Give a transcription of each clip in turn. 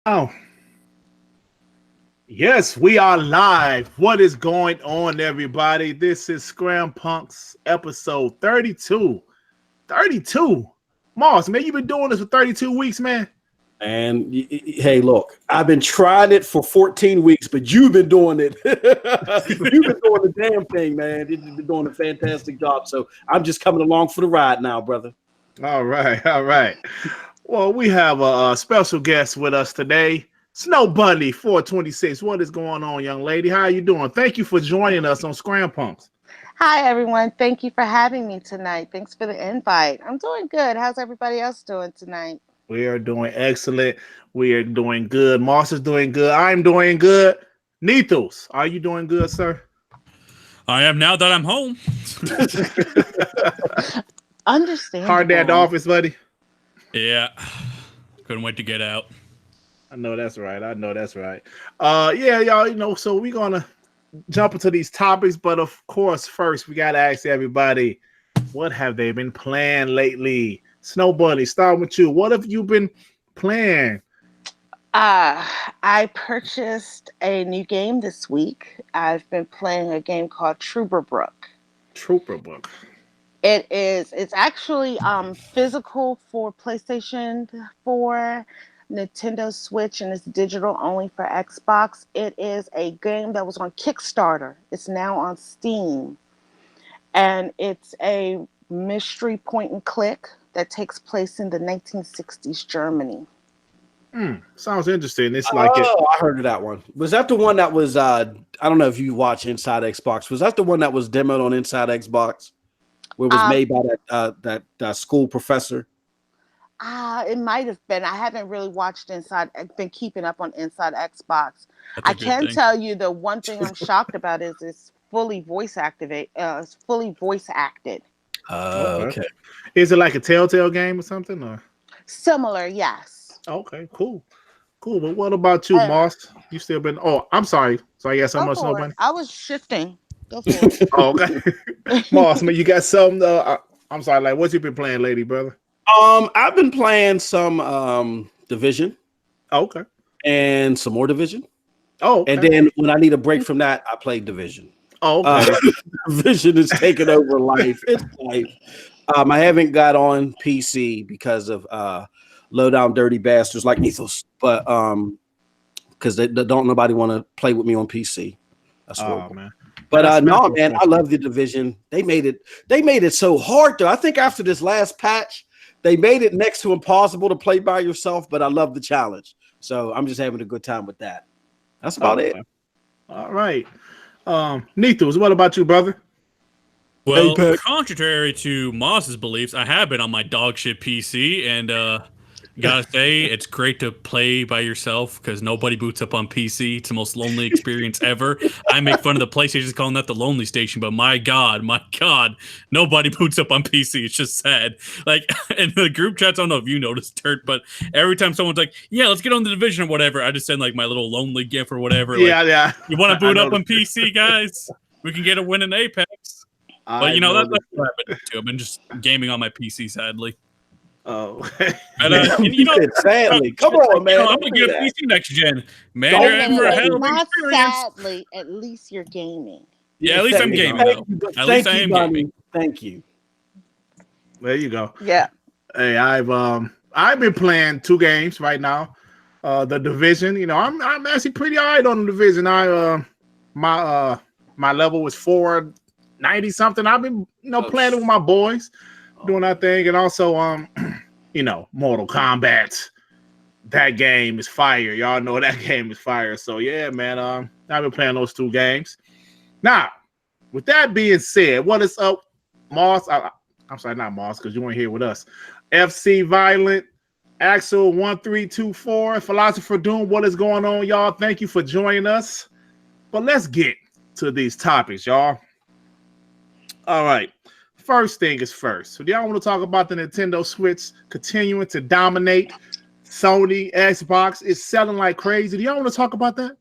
Oh, yes, we are live. What is going on, everybody? This is Scrampunks episode 32. 32. Moss, man, you've been doing this for 32 weeks, man. And hey, look, I've been trying it for 14 weeks, but you've been doing it. You've been doing the damn thing, man. You've been doing a fantastic job. So I'm just coming along for the ride now, brother. All right, all right. Well, we have a special guest with us today. Snow Bunny 426. What is going on, young lady? How are you doing? Thank you for joining us on Scrampunks. Hi, everyone. Thank you for having me tonight. Thanks for the invite. I'm doing good. How's everybody else doing tonight? We are doing excellent. We are doing good. Moss is doing good. I'm doing good. Nethos, are you doing good, sir? I am now that I'm home. Understandable. Hard day at the office, buddy. Yeah. Couldn't wait to get out. I know that's right. Yeah, y'all, so we're gonna jump into these topics, but of course, first we gotta ask everybody, what have they been playing lately? Snow Bunny, start with you. What have you been playing? I purchased a new game this week. I've been playing a game called Trooper Brook. Trooper Book. It's actually physical for PlayStation 4, Nintendo Switch, and it's digital only for Xbox. It is a game that was on Kickstarter. It's now on Steam. And it's a mystery point and click that takes place in the 1960s Germany. Sounds interesting. It's I heard of that one. Was that the one that was I don't know if you watch Inside Xbox. Was that the one that was demoed on Inside Xbox? Where it was made by that school professor? It might have been. I haven't really watched Inside. I've been keeping up on Inside Xbox. I can tell you the one thing I'm shocked about is it's fully voice activate. It's fully voice acted. Okay. Is it like a Telltale game or something? Or Similar, yes. okay, cool. But what about you, Moss? You still been? Oh, I'm sorry. So I guess so much. Snow Bunny. I was shifting. Go for it. Oh, okay. Moss, man, you got something? I'm sorry. Like, what you been playing, lady, brother? I've been playing some Division. Okay. And some more Division. Oh, okay. And then when I need a break from that, I play Division. Oh, okay. Division is taking over life. It's life. I haven't got on PC because of low down dirty bastards like Ethos, but because they don't nobody want to play with me on PC. That's horrible. Man. But no, man, I love the Division. They made it so hard though. I think after this last patch, they made it next to impossible to play by yourself. But I love the challenge, so I'm just having a good time with that. That's about it. All right. Nethos, what about you, brother? Well, contrary to Moss's beliefs, I have been on my dog shit PC, and gotta say, it's great to play by yourself because nobody boots up on PC. It's the most lonely experience ever. I make fun of the PlayStation calling that the lonely station, but my God, nobody boots up on PC. It's just sad. Like, in the group chats, I don't know if you noticed, Turt, but every time someone's like, yeah, let's get on the Division or whatever, I just send like my little lonely gif or whatever. Yeah. You want to boot up on PC, guys? We can get a win in Apex. But that's what I've been too. I've been just gaming on my PC, sadly. Oh, and, sadly, come on, man. I'm gonna get a PC next gen, man. You're in for a hell of an experience. Sadly, at least you're gaming. Yeah, at least I'm gaming though. At least I am gaming. Thank you. There you go. Yeah. Hey, I've been playing 2 games right now. The Division. I'm actually pretty alright on the Division. My level was 490 something. I've been playing it with my boys, doing that thing, and also Mortal Kombat. That game is fire. Y'all know that game is fire. So yeah, man. I've been playing those 2 games. Now, with that being said, what is up, Moss? I'm sorry, not Moss, because you weren't here with us. FC Violent, Axel 1324, Philosopher Doom. What is going on, y'all? Thank you for joining us. But let's get to these topics, y'all. All right. First thing is first. So do y'all want to talk about the Nintendo Switch continuing to dominate? Sony, Xbox is selling like crazy. Do y'all want to talk about that?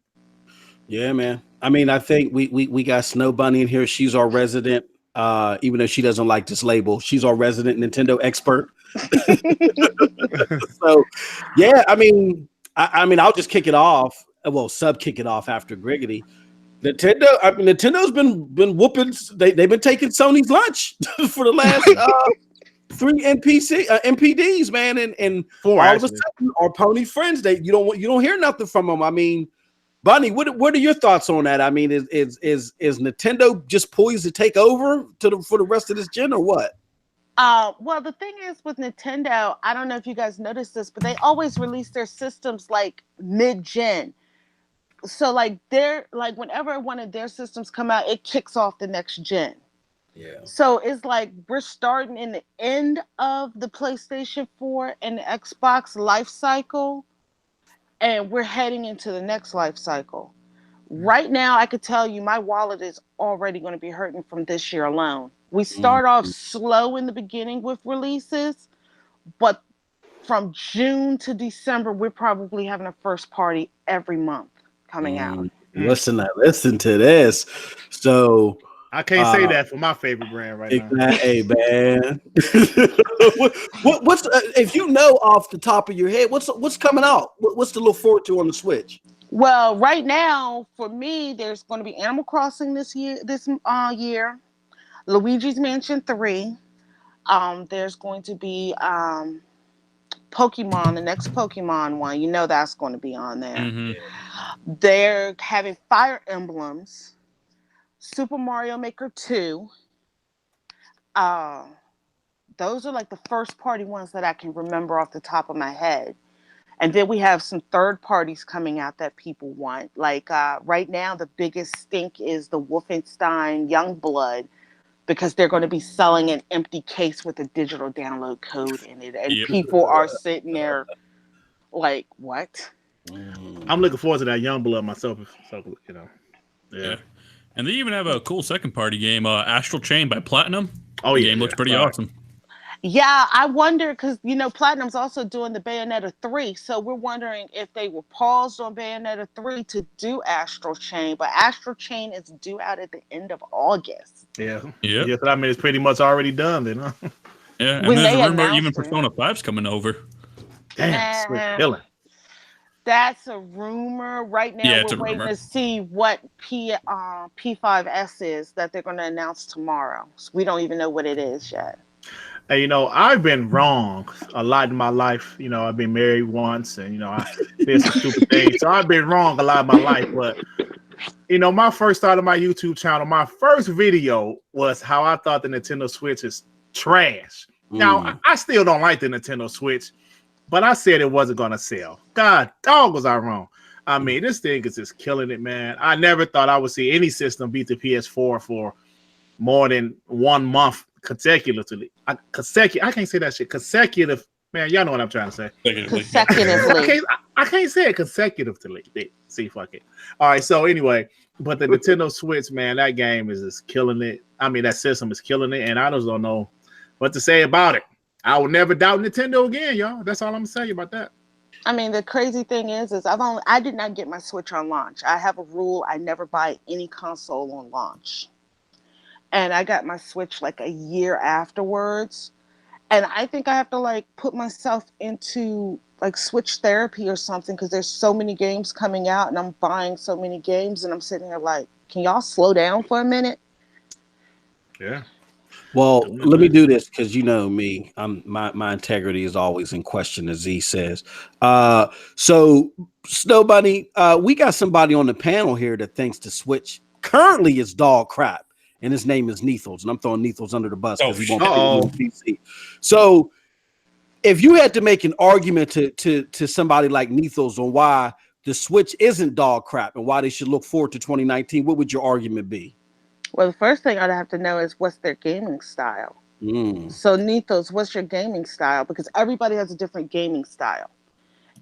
Yeah, man. I mean, I think we got Snow Bunny in here. She's our resident, even though she doesn't like this label, she's our resident Nintendo expert. So, yeah, I mean, I mean, I'll just kick it off. Well, kick it off after Griggity. Nintendo's been whooping. They've been taking Sony's lunch for the last 3 MPDs, man, and 4 all actually. of a sudden, our pony friends. You don't hear nothing from them. I mean, Bunny, what are your thoughts on that? I mean, is Nintendo just poised to take over for the rest of this gen, or what? Well, the thing is with Nintendo, I don't know if you guys noticed this, but they always release their systems like mid-gen. So like they're like whenever one of their systems come out, it kicks off the next gen. Yeah. So it's like we're starting in the end of the PlayStation 4 and the Xbox life cycle, and we're heading into the next life cycle. Right now, I could tell you my wallet is already going to be hurting from this year alone. We start off slow in the beginning with releases, but from June to December, we're probably having a first party every month coming out. Listen to this. So I can't say that for my favorite brand right now. Hey man, what's if you know off the top of your head, what's coming out? What's to look forward to on the Switch? Well, right now for me, there's going to be Animal Crossing this year. Luigi's Mansion 3. There's going to be Pokemon, the next Pokemon one. You know that's going to be on there. Mm-hmm. They're having Fire Emblems, Super Mario Maker 2. Those are like the first party ones that I can remember off the top of my head. And then we have some third parties coming out that people want. Like right now, the biggest stink is the Wolfenstein Youngblood, because they're going to be selling an empty case with a digital download code in it. And people are sitting there like, what? I'm looking forward to that Youngblood myself. So, you know. Yeah. And they even have a cool second party game, Astral Chain by Platinum. Oh, the game looks pretty awesome. Yeah, I wonder because, you know, Platinum's also doing the Bayonetta 3. So we're wondering if they were paused on Bayonetta 3 to do Astral Chain. But Astral Chain is due out at the end of August. Yeah. Yeah, but I mean, it's pretty much already done then, huh? Yeah, and there's a rumor even Persona 5's coming over. Damn, it's killing. That's a rumor. Right now, we're waiting to see what P5S is that they're going to announce tomorrow. So we don't even know what it is yet. Hey, you know, I've been wrong a lot in my life. You know, I've been married once, and, you know, I did some stupid things. So I've been wrong a lot of my life. But, you know, my first start of my YouTube channel, my first video was how I thought the Nintendo Switch is trash. Now, I still don't like the Nintendo Switch, but I said it wasn't going to sell. God, dog, was I wrong. I mean, this thing is just killing it, man. I never thought I would see any system beat the PS4 for more than 1 month consecutively. I can't say that shit. Consecutive, man. Y'all know what I'm trying to say. Consecutively. I can't say it consecutively. See, fuck it. All right. So anyway, but the Nintendo Switch, man, that game is just killing it. I mean, that system is killing it, and I just don't know what to say about it. I will never doubt Nintendo again, y'all. That's all I'm gonna say about that. I mean, the crazy thing is I did not get my Switch on launch. I have a rule: I never buy any console on launch. And I got my Switch like a year afterwards. And I think I have to like put myself into like Switch therapy or something, because there's so many games coming out and I'm buying so many games and I'm sitting there like, can y'all slow down for a minute? Yeah. Well, let me do this because you know me. My integrity is always in question, as Z says. So Snow Bunny, we got somebody on the panel here that thinks the Switch currently is dog crap. And his name is Neethles, and I'm throwing Neethles under the bus because he won't be on PC. So, if you had to make an argument to somebody like Neethles on why the Switch isn't dog crap and why they should look forward to 2019, what would your argument be? Well, the first thing I'd have to know is what's their gaming style. So, Neethles, what's your gaming style? Because everybody has a different gaming style.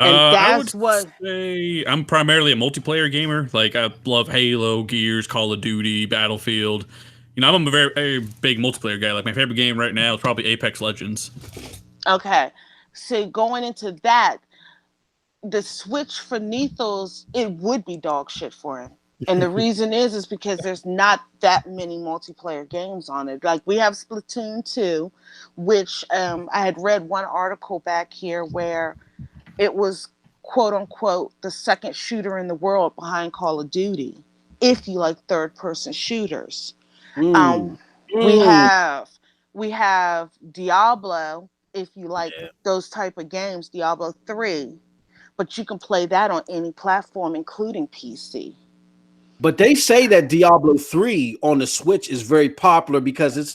And that's say I'm primarily a multiplayer gamer. Like, I love Halo, Gears, Call of Duty, Battlefield. You know, I'm a very, very big multiplayer guy. Like, my favorite game right now is probably Apex Legends. Okay. So going into that, the Switch for Neethles, it would be dog shit for him. And the reason is because there's not that many multiplayer games on it. Like, we have Splatoon 2, which I had read one article back here where it was quote unquote the second shooter in the world behind Call of Duty. If you like third person shooters, we have Diablo. If you like those type of games, Diablo 3, but you can play that on any platform, including PC. But they say that Diablo 3 on the Switch is very popular because it's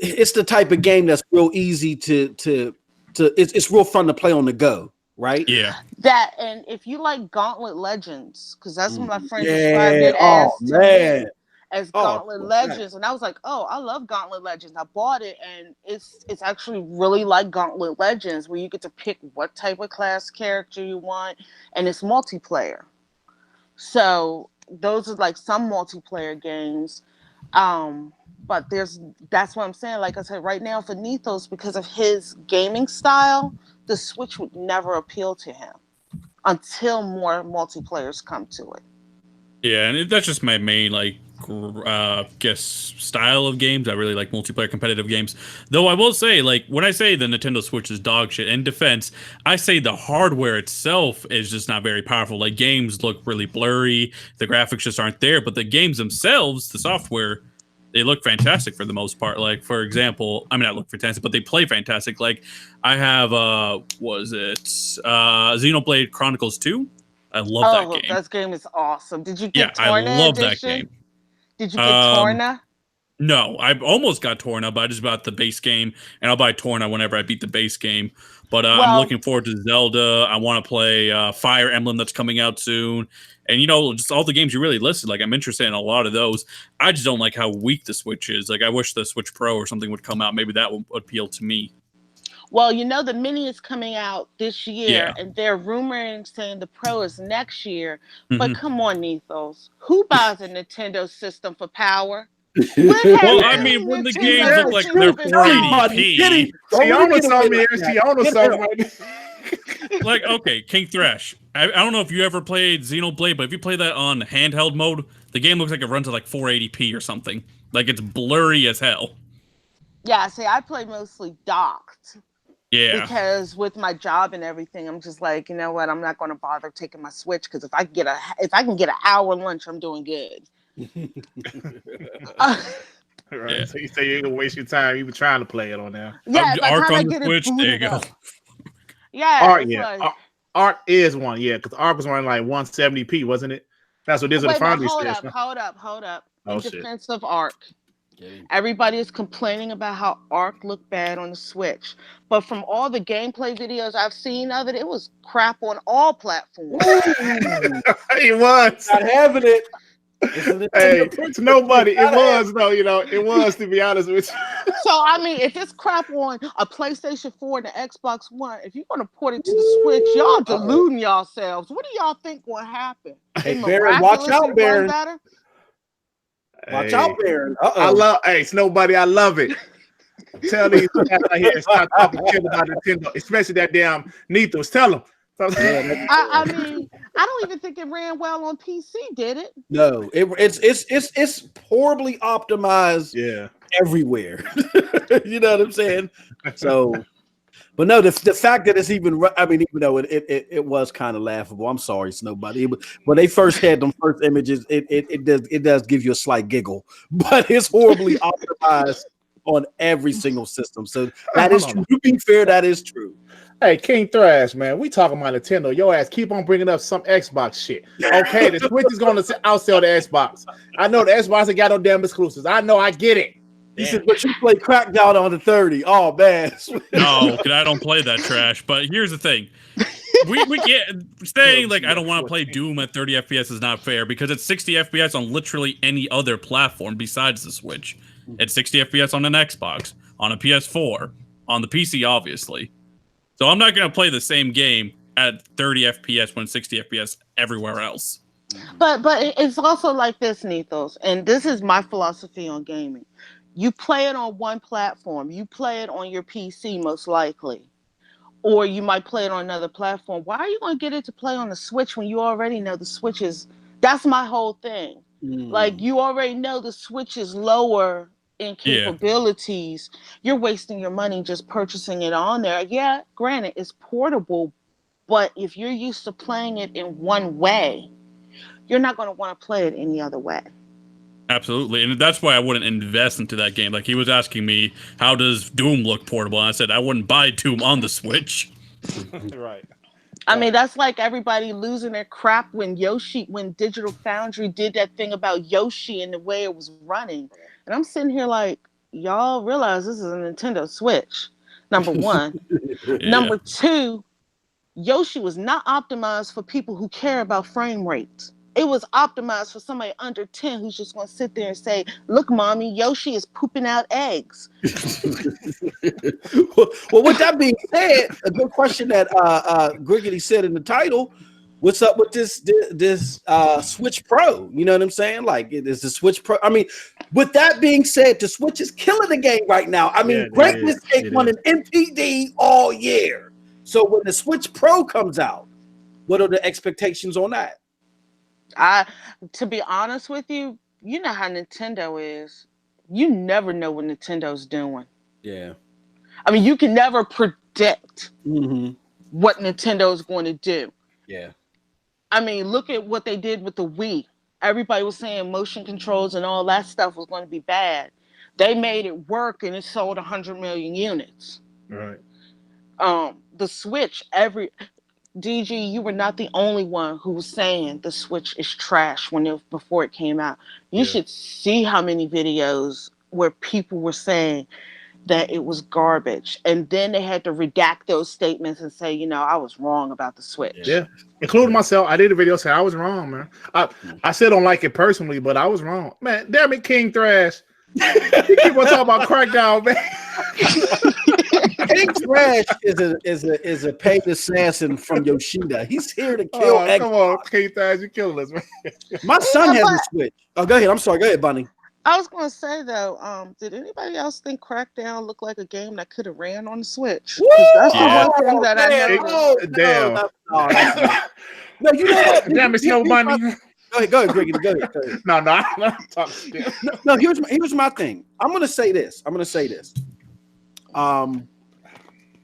it's the type of game that's real easy it's real fun to play on the go, right? Yeah. That, and if you like Gauntlet Legends, because that's what my friend described it as as Gauntlet Legends, and I was like, oh, I love Gauntlet Legends. I bought it, and it's actually really like Gauntlet Legends, where you get to pick what type of class character you want, and it's multiplayer. So those are like some multiplayer games. But that's what I'm saying. Like I said, right now for Nethos, because of his gaming style, the Switch would never appeal to him until more multiplayers come to it. Yeah, and that's just my main guess style of games. I really like multiplayer competitive games. Though I will say, like, when I say the Nintendo Switch is dog shit, in defense, I say the hardware itself is just not very powerful. Like, games look really blurry, the graphics just aren't there, but the games themselves, the software, they look fantastic for the most part. Like, for example, I mean, not look fantastic, but they play fantastic. Like, I have, Xenoblade Chronicles 2? I love that game. That game is awesome. Did you get Torna I love edition? That game. Did you get Torna? No, I almost got Torna, but I just bought the base game, and I'll buy Torna whenever I beat the base game. But I'm looking forward to Zelda. I want to play Fire Emblem that's coming out soon. And, just all the games you really listed, like, I'm interested in a lot of those. I just don't like how weak the Switch is. Like, I wish the Switch Pro or something would come out. Maybe that would appeal to me. Well, the Mini is coming out this year, and they're rumoring saying the Pro is next year. But come on, Nethos. Who buys a Nintendo system for power? Well, I mean, when the games look like they're 480p. Fiona something here. Fiona something right now. Like, okay, King Thresh. I don't know if you ever played Xenoblade, but if you play that on handheld mode, the game looks like it runs at like 480p or something. Like, it's blurry as hell. Yeah, see, I play mostly docked. Yeah. Because with my job and everything, I'm just like, you know what? I'm not going to bother taking my Switch because if I can get an hour lunch, I'm doing good. Right. So you say you're gonna waste your time. You were trying to play it on there. Yeah, Arc on the Switch. There you go. Yeah, Arc. Yeah, Arc is one. Yeah, because Arc was running like 170p, wasn't it? That's what this is. The Foundry hold up. In defense of Arc. Everybody is complaining about how Arc looked bad on the Switch, but from all the gameplay videos I've seen of it, it was crap on all platforms. It was not having it. Hey, it's nobody. It was though, it was, to be honest with you. So I mean, if it's crap on a PlayStation 4 and the Xbox One, if you're gonna port it to the Switch, y'all deluding yourselves. What do y'all think will happen? Hey, Baron, watch out, Baron. Watch out, Baron. It's nobody. I love it. Tell these guys out here stop talking shit about Nintendo, especially that damn Nethos. Tell them. I mean, I don't even think it ran well on PC, did it? No, it's horribly optimized. Yeah, everywhere. You know what I'm saying? So, but no, the fact that it's even though it was kind of laughable. I'm sorry, it's nobody. When they first had them first images, it does give you a slight giggle, but it's horribly optimized on every single system. So that is true. To be fair, that is true. Hey, King Thrash, man, we talking about Nintendo. Your ass keep on bringing up some Xbox shit. Okay, the Switch is going to outsell the Xbox. I know the Xbox ain't got no damn exclusives. I know, I get it. He said, but you play Crackdown on the 30. Oh, man. No, because I don't play that trash. But here's the thing. We get saying, like, I don't want to play Doom at 30 FPS is not fair because it's 60 FPS on literally any other platform besides the Switch. It's 60 FPS on an Xbox, on a PS4, on the PC, obviously. So I'm not going to play the same game at 30 FPS when 60 FPS everywhere else. But it's also like this, Nethos, and this is my philosophy on gaming. You play it on one platform. You play it on your PC most likely. Or you might play it on another platform. Why are you going to get it to play on the Switch when you already know the Switch is... That's my whole thing. Like, you already know the Switch is lower in capabilities. You're wasting your money just purchasing it on there. Yeah, granted, it's portable, But if you're used to playing it in one way, you're not going to want to play it any other way. Absolutely, and that's why I wouldn't invest into that game. Like, he was asking me, how does Doom look portable? And I said I wouldn't buy Doom on the Switch. Right. I mean, that's like everybody losing their crap when Digital Foundry did that thing about Yoshi and the way it was running. And I'm sitting here like, y'all realize this is a Nintendo Switch, number one. Yeah. Number two, Yoshi was not optimized for people who care about frame rates. It was optimized for somebody under 10 who's just going to sit there and say, look, mommy, Yoshi is pooping out eggs. Well, with that being said, a good question that Griggity said in the title, what's up with this Switch Pro? You know what I'm saying? Like, it is the Switch Pro. I mean, with that being said, the Switch is killing the game right now. I mean, Greatness Cake won an MPD all year. So when the Switch Pro comes out, what are the expectations on that? To be honest with you, you know how Nintendo is. You never know what Nintendo's doing. Yeah. I mean, you can never predict what Nintendo's going to do. Yeah. I mean, look at what they did with the Wii. Everybody was saying motion controls and all that stuff was going to be bad. They made it work and it sold 100 million units. Right. The Switch, DG, you were not the only one who was saying the Switch is trash before it came out. You should see how many videos where people were saying that it was garbage. And then they had to redact those statements and say, I was wrong about the Switch. Yeah. Including myself. I did a video saying I was wrong, man. I still don't like it personally, but I was wrong. Man, damn it, King Thrash. You keep on talking about Crackdown, man. King Thrash is a paid assassin from Yoshida. He's here to kill. Come on, King Thrash, you're killing us, man. My son has a Switch. Oh, go ahead. I'm sorry. Go ahead, Bunny. I was going to say though, did anybody else think Crackdown looked like a game that could have ran on the Switch? That's the one thing that I never. Damn. No, you know what? Damn it, Snow Bunny. Go ahead, Greg. Go ahead. No, I'm talking shit. No, here's my thing. I'm gonna say this.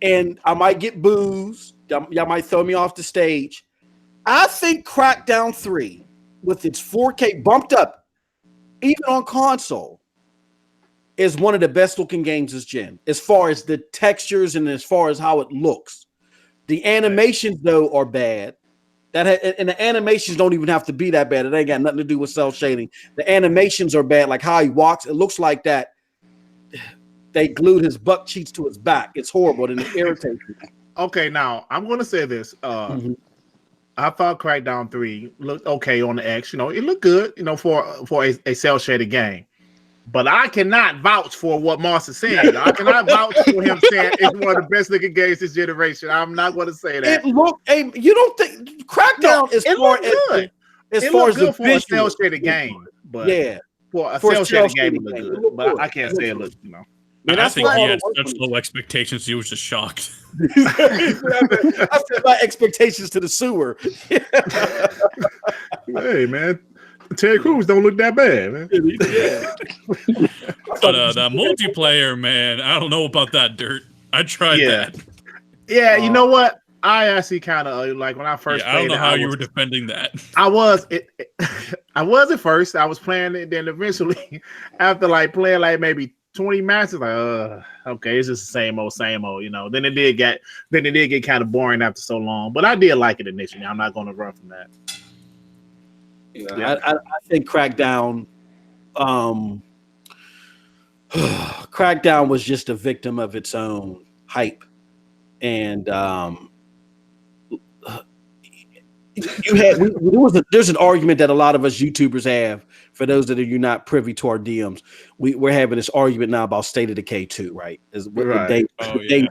And I might get boos. Y'all might throw me off the stage. I think Crackdown 3, with its 4K bumped up, even on console, is one of the best looking games this gen, as far as the textures and as far as how it looks. The animations, though, are bad. And the animations don't even have to be that bad. It ain't got nothing to do with cell shading. The animations are bad, like how he walks. It looks like that they glued his butt cheeks to his back. It's horrible and it irritates me. Okay, now I'm going to say this. I thought Crackdown 3 looked okay on the X. It looked good, for a cell shaded game. But I cannot vouch for what Moss is saying. I cannot vouch for him saying it's one of the best looking games this generation. I'm not going to say that. You don't think Crackdown is for good? As far as the a cell shaded game, but for a cell shaded game, it looked good. But I can't say it looked, I think he had such low expectations. He was just shocked. I said my expectations to the sewer. Hey, man. Terry Crews don't look that bad, man. But that multiplayer, man, I don't know about that dirt. I tried that. Yeah, you know what? I actually kind of like when I first played. I don't know how you were defending that. I was at first. I was playing it, then eventually, after playing maybe 20 matches, okay, it's just the same old. Then it did get kind of boring after so long. But I did like it initially. I'm not going to run from that. Yeah. I think Crackdown was just a victim of its own hype. And there's an argument that a lot of us YouTubers have. For those that are not privy to our DMs, we're having this argument now about State of Decay 2, right? Day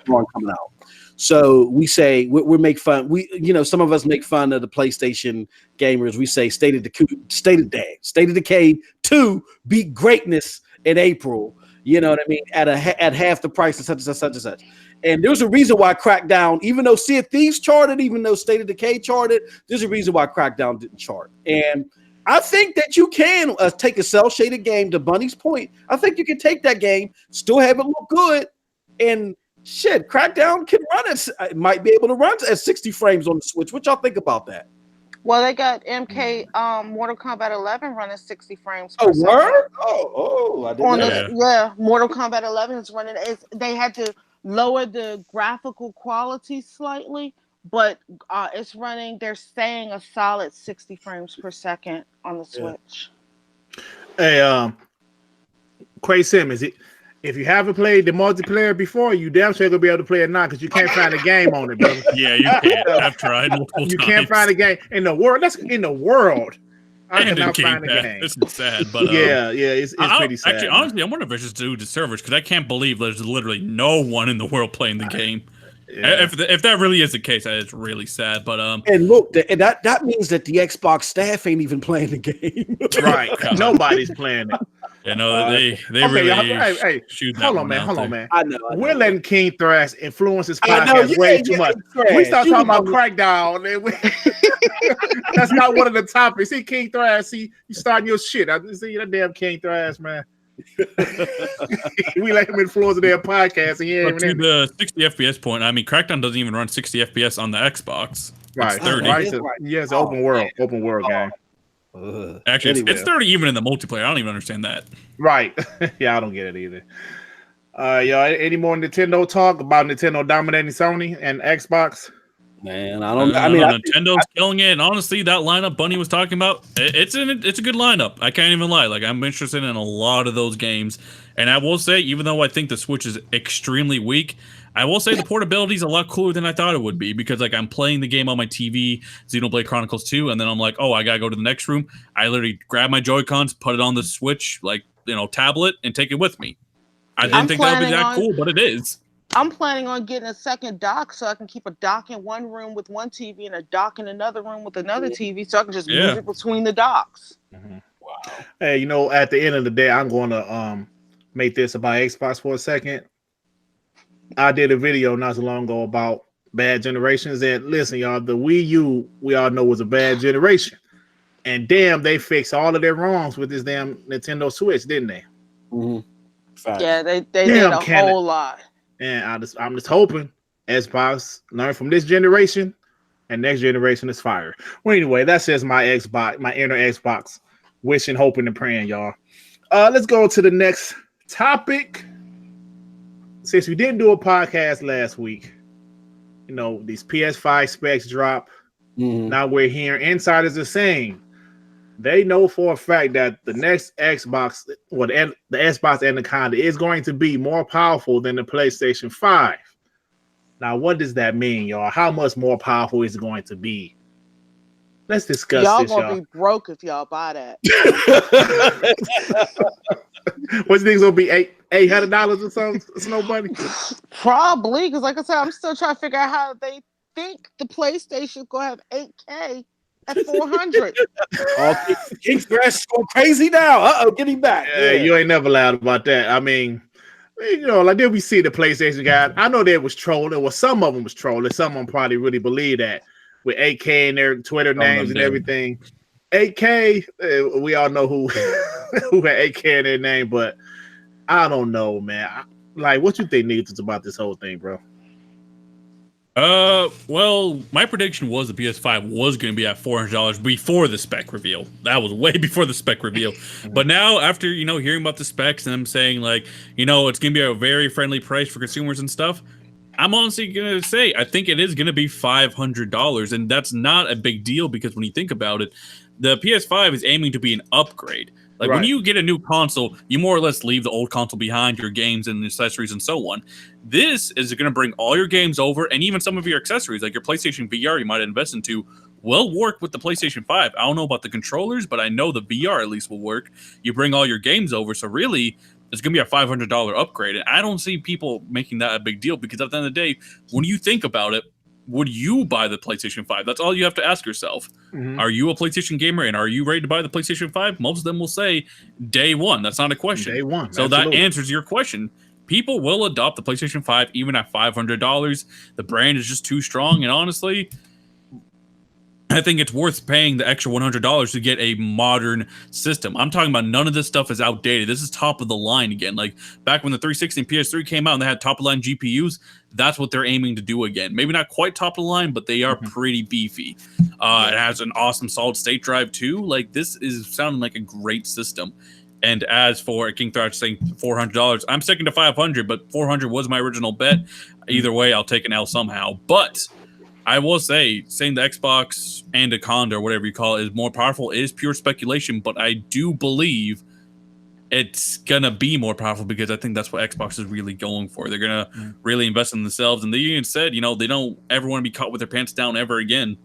one coming out. So we say we make fun. Some of us make fun of the PlayStation gamers. We say State of Decay 2 beat greatness in April. You know what I mean? At half the price of such and such. And there's a reason why Crackdown, even though Sea of Thieves charted, even though State of Decay charted, there's a reason why Crackdown didn't chart. And I think that you can take a cell shaded game. To Bunny's point, I think you can take that game, still have it look good, and Shit, Crackdown can run it. Might be able to run at 60 frames on the Switch. What y'all think about that? Well, they got MK Mortal Kombat 11 running 60 frames per Oh, second. word? I didn't know that. Mortal Kombat 11 is running. They had to lower the graphical quality slightly, but it's running. They're saying a solid 60 frames per second on the Switch. Hey, Quay Simmons, if you haven't played the multiplayer before, you damn sure gonna be able to play it now because you can't find a game on it, brother. Yeah, you can't. I've tried multiple You times. can't find a game in the world. That's in the world. I And cannot in find a Game game. Pass. It's sad, but it's pretty sad. Actually, honestly, I wonder if it's just due to servers because I can't believe there's literally no one in the world playing the game. Yeah. If that really is the case, it's really sad. But and look, that means that the Xbox staff ain't even playing the game. Right, nobody's playing it. You know, they okay, really shoot that. Hold on, man. I know. We're letting King Thrash influence his podcast way too much. We start talking about Crackdown, and that's not one of the topics. See, King Thrash, you starting your shit. I see that damn King Thrash, man. We let him influence their podcast, and to the 60 FPS point. I mean, Crackdown doesn't even run 60 FPS on the Xbox. Right, it's 30. It's an open world game. Actually, it's 30 even in the multiplayer. I don't even understand that. Right. Yeah, I don't get it either. Y'all, any more Nintendo talk about Nintendo dominating Sony and Xbox? Man, I don't know. Nintendo's killing it. And honestly, that lineup Bunny was talking about, it's a good lineup. I can't even lie. Like, I'm interested in a lot of those games. And I will say, even though I think the Switch is extremely weak, I will say the portability is a lot cooler than I thought it would be because, like, I'm playing the game on my TV, Xenoblade Chronicles 2, and then I'm like, oh, I gotta go to the next room. I literally grab my Joy-Cons, put it on the Switch, like, tablet, and take it with me. I didn't think that would be that cool, but it is. I'm planning on getting a second dock so I can keep a dock in one room with one TV and a dock in another room with another TV so I can just move it between the docks. Mm-hmm. Wow. Hey, at the end of the day, I'm going to make this about Xbox for a second. I did a video not so long ago about bad generations. And listen, y'all, the Wii U, we all know was a bad generation. And damn, they fixed all of their wrongs with this damn Nintendo Switch, didn't they? Mm-hmm. Yeah, they did a whole lot. And I'm just hoping Xbox learn from this generation and next generation is fire. Well, anyway, that's just my inner Xbox wishing, hoping, and praying, y'all. Let's go to the next topic. Since we didn't do a podcast last week, these PS5 specs drop. Mm-hmm. Now we're hearing insiders are saying they know for a fact that the next Xbox, the Xbox Anaconda is going to be more powerful than the PlayStation 5. Now, what does that mean, y'all? How much more powerful is it going to be? Let's discuss y'all this, y'all. Y'all gonna be broke if y'all buy that. What you think gonna be $800 or something? Snow Bunny? Probably, because like I said, I'm still trying to figure out how they think the PlayStation's gonna have 8K at 400. King Thrash is going crazy now. Get him back. Yeah, you ain't never lied about that. I mean, like did we see the PlayStation guy? I know they was trolling. Well, some of them was trolling. Some of them probably really believe that with 8K in their Twitter names and everything. 8K, we all know who who had 8K in their name, but I don't know, man. What you think needs about this whole thing, bro? Well, my prediction was the PS5 was going to be at $400 before the spec reveal. That was way before the spec reveal. But now, after hearing about the specs and them saying it's going to be a very friendly price for consumers and stuff, I'm honestly going to say I think it is going to be $500, and that's not a big deal because when you think about it, the PS5 is aiming to be an upgrade. When you get a new console, you more or less leave the old console behind, your games and accessories and so on. This is going to bring all your games over, and even some of your accessories, like your PlayStation VR you might invest into, will work with the PlayStation 5. I don't know about the controllers, but I know the VR at least will work. You bring all your games over, so really, it's going to be a $500 upgrade. And I don't see people making that a big deal because at the end of the day, when you think about it, would you buy the PlayStation 5? That's all you have to ask yourself. Mm-hmm. Are you a PlayStation gamer and are you ready to buy the PlayStation 5? Most of them will say day one. That's not a question. Day one. So absolutely. That answers your question. People will adopt the PlayStation 5 even at $500. The brand is just too strong. And honestly, I think it's worth paying the extra $100 to get a modern system. I'm talking about none of this stuff is outdated. This is top of the line again. Like back when the 360 and PS3 came out and they had top of the line GPUs, that's what they're aiming to do again. Maybe not quite top of the line, but they are pretty beefy. It has an awesome solid state drive too. Like this is sounding like a great system. And as for King Thrash saying $400, I'm sticking to $500, but $400 was my original bet. Either way, I'll take an L somehow. But I will say, saying the Xbox Anaconda or whatever you call it is more powerful is pure speculation, but I do believe it's gonna be more powerful because I think that's what Xbox is really going for. They're gonna really invest in themselves, and they even said, they don't ever want to be caught with their pants down ever again.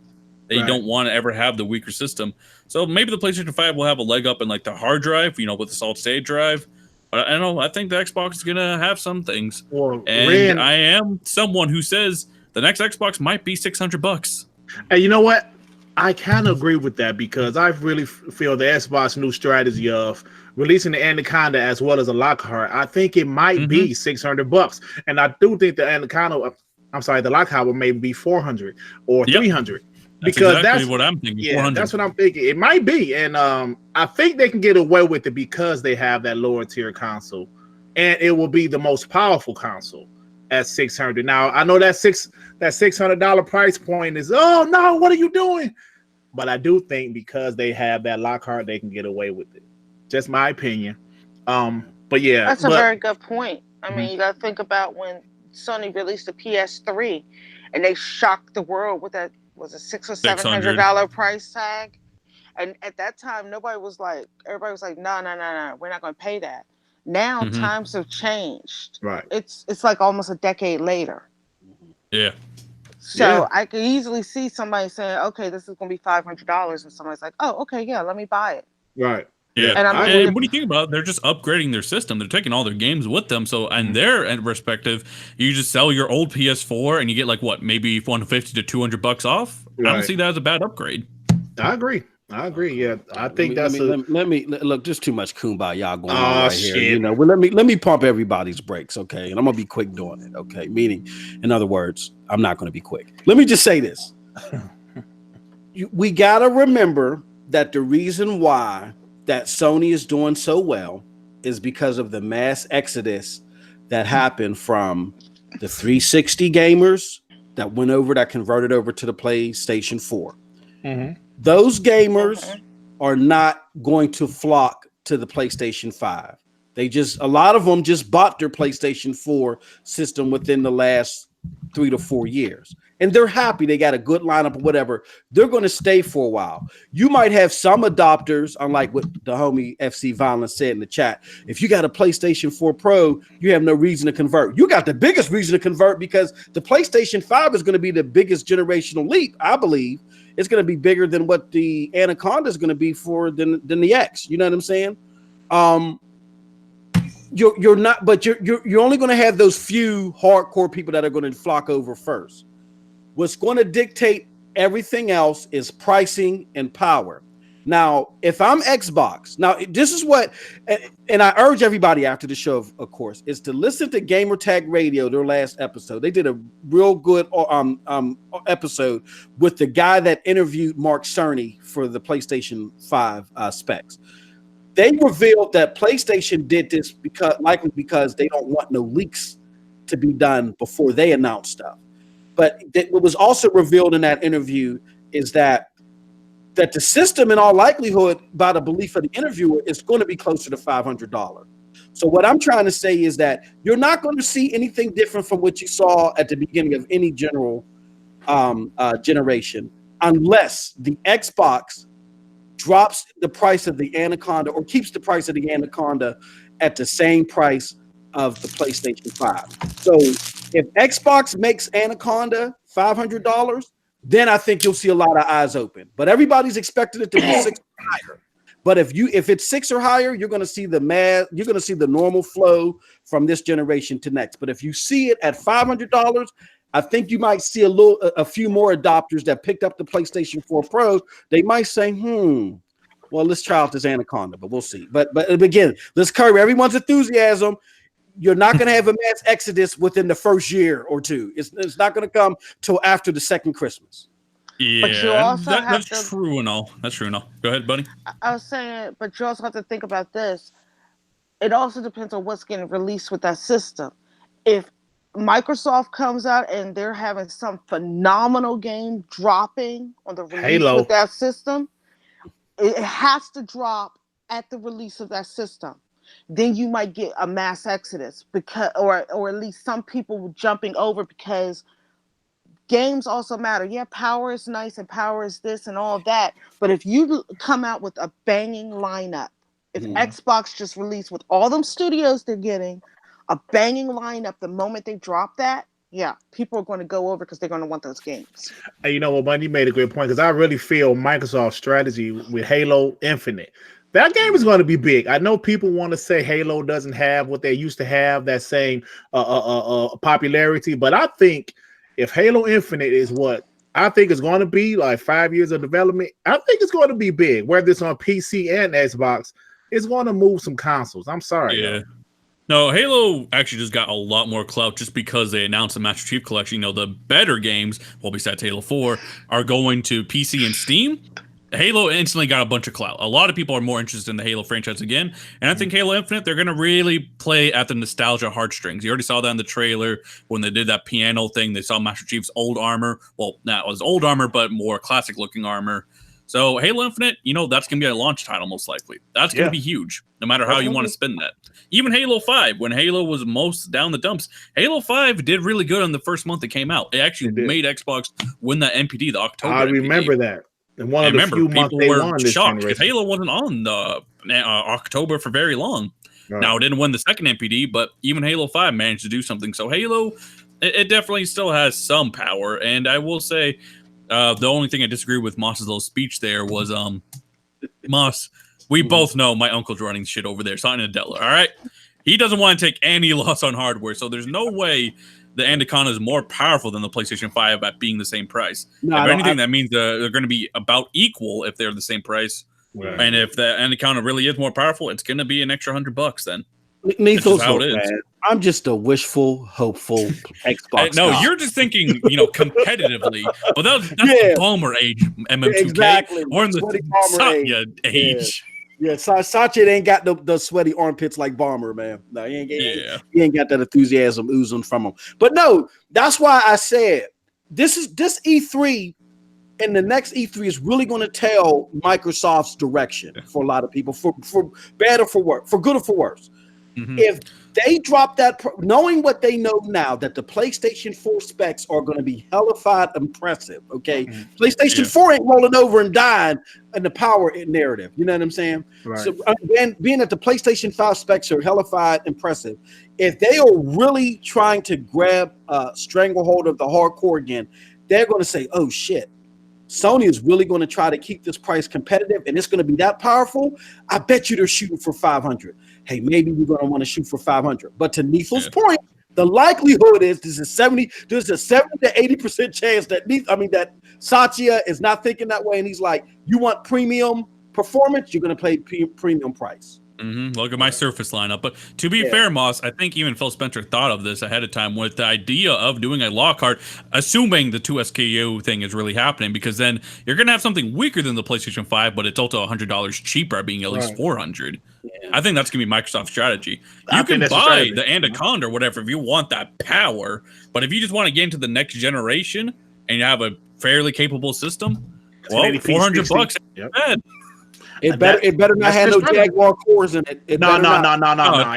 They don't want to ever have the weaker system. So maybe the PlayStation 5 will have a leg up in like the hard drive, with the solid state drive. But I don't know. I think the Xbox is gonna have some things, and I am someone who says the next Xbox might be $600. And you know what? I kind of agree with that because I really feel the Xbox new strategy of releasing the Anaconda as well as a Lockhart. I think it might be $600, and I do think the the Lockhart will maybe be $400 or $300 because that's what I'm thinking. Yeah, that's what I'm thinking. It might be, and I think they can get away with it because they have that lower tier console, and it will be the most powerful console at $600. Now I know that $600 price point is what are you doing? But I do think because they have that Lockhart, they can get away with it. Just my opinion. But yeah, that's a very good point. I mean, you got to think about when Sony released the PS3 and they shocked the world with that was a $600 or $700 price tag, and at that time everybody was like, no, we're not going to pay that. Now times have changed. Right. It's like almost a decade later. Yeah. So I could easily see somebody saying, okay, this is going to be $500. And somebody's like, oh, okay, yeah, let me buy it. Right. Yeah. And what do you think about it? They're just upgrading their system. They're taking all their games with them. So in their perspective, you just sell your old PS4 and you get like what, maybe $150 to $200 off. Right. I don't see that as a bad upgrade. I agree. Yeah, I think let me look. There's too much kumbaya going on right here. Well, let me pump everybody's brakes, okay? And I'm gonna be quick doing it, okay? Meaning, in other words, I'm not gonna be quick. Let me just say this: we gotta remember that the reason why that Sony is doing so well is because of the mass exodus that happened from the 360 gamers that converted over to the PlayStation 4. Those gamers are not going to flock to the PlayStation 5. A lot of them just bought their PlayStation 4 system within the last 3 to 4 years. And they're happy. They got a good lineup or whatever. They're going to stay for a while. You might have some adopters, unlike what the homie FC Violence said in the chat. If you got a PlayStation 4 Pro, you have no reason to convert. You got the biggest reason to convert because the PlayStation 5 is going to be the biggest generational leap, I believe. It's going to be bigger than what the Anaconda is going to be than the X. You know what I'm saying? You're not, but you're only going to have those few hardcore people that are going to flock over first. What's going to dictate everything else is pricing and power. Now, if I'm Xbox, now this is what, and I urge everybody after the show, of course, is to listen to Gamertag Radio, their last episode. They did a real good episode with the guy that interviewed Mark Cerny for the PlayStation 5 specs. They revealed that PlayStation did this likely because they don't want no leaks to be done before they announce stuff. But what was also revealed in that interview is that the system, in all likelihood, by the belief of the interviewer, is going to be closer to $500. So what I'm trying to say is that you're not going to see anything different from what you saw at the beginning of any general generation, unless the Xbox drops the price of the Anaconda or keeps the price of the Anaconda at the same price of the PlayStation 5. So if Xbox makes Anaconda $500, then I think you'll see a lot of eyes open. But everybody's expecting it to be 6 or higher. But if it's 6 or higher, you're going to see the normal flow from this generation to next. But if you see it at $500, I think you might see a few more adopters that picked up the PlayStation 4 Pro. They might say, well, let's try out this Anaconda, but we'll see. But again, let's curb everyone's enthusiasm. You're not going to have a mass exodus within the first year or two. It's not going to come till after the second Christmas. Yeah, But you also have that's to. true and all. That's true and all. Go ahead, buddy. I was saying, but you also have to think about this. It also depends on what's getting released with that system. If Microsoft comes out and they're having some phenomenal game dropping on the release Halo. with that system, it has to drop at the release of that system. Then you might get a mass exodus because, or at least some people jumping over because games also matter. Yeah, power is nice and power is this and all that. But if you come out with a banging lineup, if Xbox just released with all them studios they're getting a banging lineup the moment they drop that, yeah, people are going to go over because they're going to want those games. And you know what, Bunny, you made a great point because I really feel Microsoft's strategy with Halo Infinite. That game is going to be big. I know people want to say Halo doesn't have what they used to have, that same popularity, but I think if Halo Infinite is what I think it's going to be, like 5 years of development, I think it's going to be big. Whether it's on PC and Xbox, it's going to move some consoles. I'm sorry. Yeah. No, Halo actually just got a lot more clout just because they announced the Master Chief Collection. You know, the better games, well, besides Halo 4, are going to PC and Steam. Halo instantly got a bunch of clout. A lot of people are more interested in the Halo franchise again. And I think Halo Infinite, they're going to really play at the nostalgia heartstrings. You already saw that in the trailer when they did that piano thing. They saw Master Chief's old armor. Well, not it was old armor, but more classic looking armor. So Halo Infinite, you know, that's going to be a launch title most likely. That's going to be huge, no matter how you want to spin that. Even Halo 5, when Halo was most down the dumps, Halo 5 did really good in the first month it came out. It actually made Xbox win that NPD, the October I remember NPD. that. And one of the few months people they were won this shocked generation. because Halo wasn't on the October for very long. Right. Now, it didn't win the second NPD, but even Halo 5 managed to do something. So Halo, it definitely still has some power. And I will say, the only thing I disagree with Moss's little speech there was, Moss, we both know my uncle's running shit over there, Santa Nadella, all right? He doesn't want to take any loss on hardware, so there's no way the Anaconda is more powerful than the PlayStation 5 at being the same price. No, if anything, that means they're going to be about equal if they're the same price. Right. And if the Anaconda really is more powerful, it's going to be an extra $100 then. Neithos, how it is. Man. I'm just a wishful, hopeful Xbox. No, you're just thinking, you know, competitively. But that's the Bomber age, MM2K. Exactly. Or in the Satya age. Yeah, Satya ain't got the sweaty armpits like Bomber, man. No, he ain't got that enthusiasm oozing from him. But no, that's why I said this E3 and the next E3 is really going to tell Microsoft's direction for a lot of people, for bad or for worse, for good or for worse. Mm-hmm. If they drop that, knowing what they know now, that the PlayStation 4 specs are going to be hellified impressive, okay? Mm-hmm. PlayStation 4 ain't rolling over and dying in the power narrative. You know what I'm saying? Right. So, being that the PlayStation 5 specs are hellified impressive, if they are really trying to grab a stranglehold of the hardcore again, they're going to say, oh, shit. Sony is really going to try to keep this price competitive, and it's going to be that powerful. I bet you they're shooting for 500. Hey, maybe we're going to want to shoot for 500. But to Neithel's point, the likelihood is there's a 70 to 80% chance that Satya is not thinking that way, and he's like, you want premium performance, you're going to pay premium price. Mm-hmm. Look at my Surface lineup. But to be fair, Moss, I think even Phil Spencer thought of this ahead of time with the idea of doing a Lockhart, assuming the 2 SKU thing is really happening, because then you're going to have something weaker than the PlayStation 5, but it's also $100 cheaper, being at least $400. Yeah. I think that's going to be Microsoft's strategy. You can buy the Anaconda or whatever if you want that power, but if you just want to get into the next generation and you have a fairly capable system, well, $400 ain't bad. It better not have no Jaguar cores in it. No. They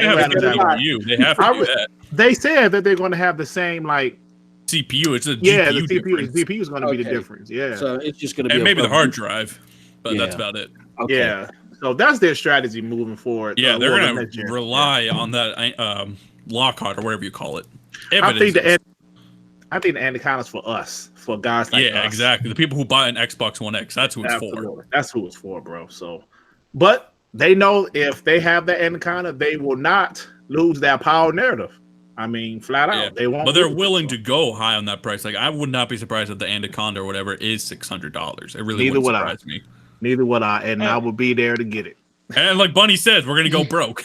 have to do that. They said that they're going to have the same CPU. It's a GPU GPU difference. The CPU is going to be the difference. Yeah. So it's just going to be and maybe the hard drive, but that's about it. Okay. Yeah. So that's their strategy moving forward. Yeah, they're going to rely on that Lockhart or whatever you call it. I think the Anaconda's for us, for guys like us. Yeah, exactly. The people who buy an Xbox One X, that's who it's for. That's who it's for, bro. So, but they know if they have the Anaconda, they will not lose that power narrative. I mean, flat out, they won't. But they're willing to go high on that price. Like, I would not be surprised if the Anaconda or whatever is $600. It really wouldn't surprise me. Neither would I, and I will be there to get it. And like Bunny says, we're gonna go broke.